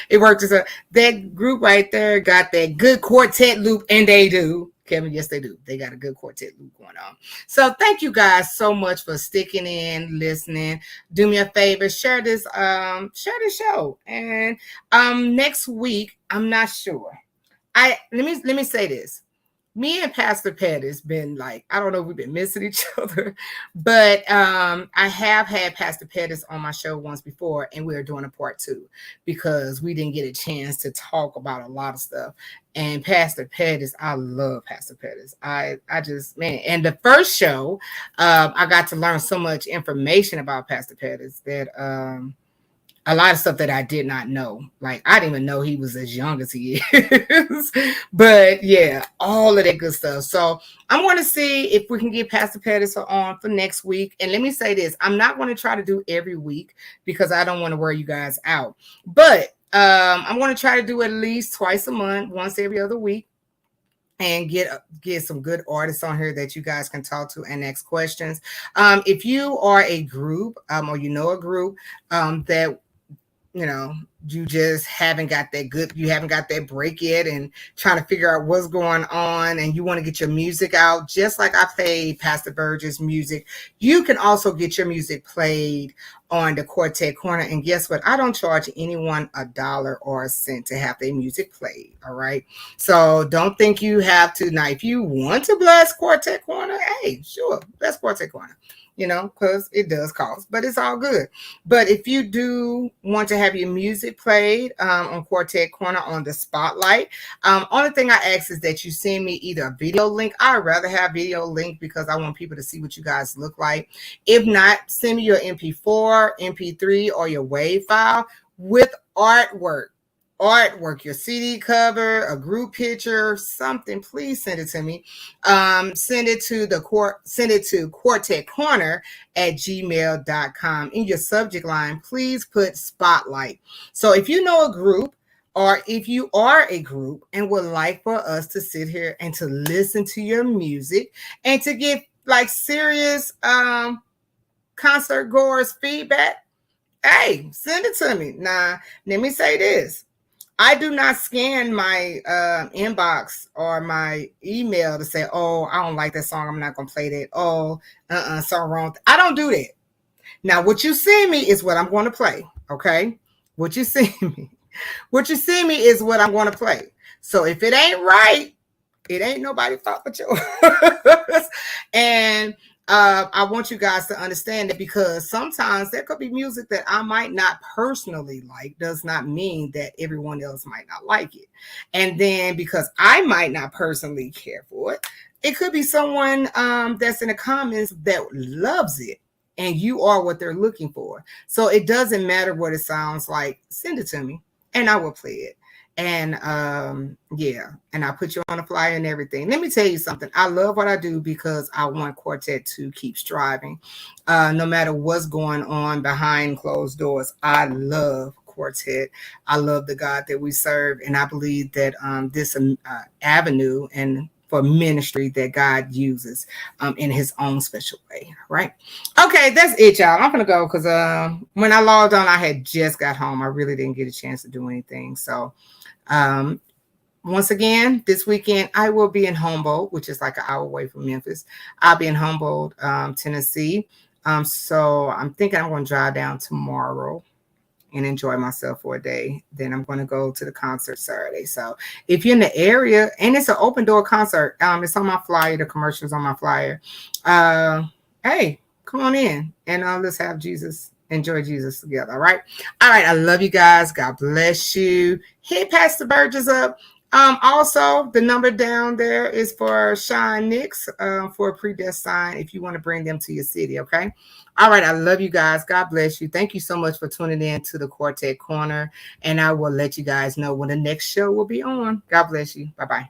It worked itself. That group right there got that good quartet loop, and they do. Kevin, yes, they do. They got a good quartet loop going on. So thank you guys so much for sticking in, listening. Do me a favor, share this show. And next week, I'm not sure. Let me say this. Me and Pastor Pat has been like, I don't know if we've been missing each other, but I have had Pastor Pettis on my show once before, and we are doing a part 2 because we didn't get a chance to talk about a lot of stuff. And Pastor Pettis, I love Pastor Pettis. I just, man, and the first show, I got to learn so much information about Pastor Pettis that a lot of stuff that I did not know. Like, I didn't even know he was as young as he is. But yeah, all of that good stuff. So I'm going to see if we can get Pastor Pettis on for next week. And let me say this. I'm not going to try to do every week because I don't want to wear you guys out. But I'm going to try to do at least twice a month, once every other week. And get some good artists on here that you guys can talk to and ask questions. If you are a group or a group that you just haven't got that break yet and trying to figure out what's going on, and you want to get your music out, just like I played Pastor Burgess music, you can also get your music played on the Quartet Corner. And guess what? I don't charge anyone $1 or a cent to have their music played. All right. So don't think you have to. Now, if you want to bless Quartet Corner, hey, sure, bless Quartet Corner. Because it does cost, but it's all good. But if you do want to have your music played on Quartet Corner on the Spotlight, only thing I ask is that you send me either a video link. I'd rather have video link because I want people to see what you guys look like. If not, send me your MP4, MP3, or your WAV file with artwork, your CD cover, a group picture, something, please send it to me. Send it to Quartet Corner at gmail.com. In your subject line, please put spotlight. So if you know a group, or if you are a group and would like for us to sit here and to listen to your music and to get like serious concert goers feedback, hey, send it to me. Now, let me say this. I do not scan my inbox or my email to say, oh, I don't like that song, I'm not going to play that. Oh, something wrong. I don't do that. Now, what you send me is what I'm going to play, okay? What you send me is what I'm going to play. So if it ain't right, it ain't nobody's fault but yours. And I want you guys to understand that, because sometimes there could be music that I might not personally like, does not mean that everyone else might not like it. And then because I might not personally care for it, it could be someone that's in the comments that loves it, and you are what they're looking for. So it doesn't matter what it sounds like. Send it to me and I will play it. And yeah, and I put you on a flyer and everything. Let me tell you something. I love what I do because I want Quartet to keep striving. No matter what's going on behind closed doors, I love Quartet. I love the God that we serve. And I believe that this avenue and for ministry that God uses in his own special way. Right. Okay, that's it, y'all. I'm going to go because when I logged on, I had just got home. I really didn't get a chance to do anything. So once again, this weekend, I will be in Humboldt, which is like an hour away from Memphis. I'll be in Humboldt, Tennessee. So I'm thinking I'm going to drive down tomorrow and enjoy myself for a day. Then I'm going to go to the concert Saturday. So if you're in the area, and it's an open door concert, it's on my flyer, the commercials on my flyer. Hey, come on in and let's have Jesus, enjoy Jesus together. All right. I love you guys. God bless you. Hit Pastor Burgess up. Also, the number down there is for Sean Nix for a predestined if you want to bring them to your city. Okay. All right. I love you guys. God bless you. Thank you so much for tuning in to the Quartet Corner. And I will let you guys know when the next show will be on. God bless you. Bye-bye.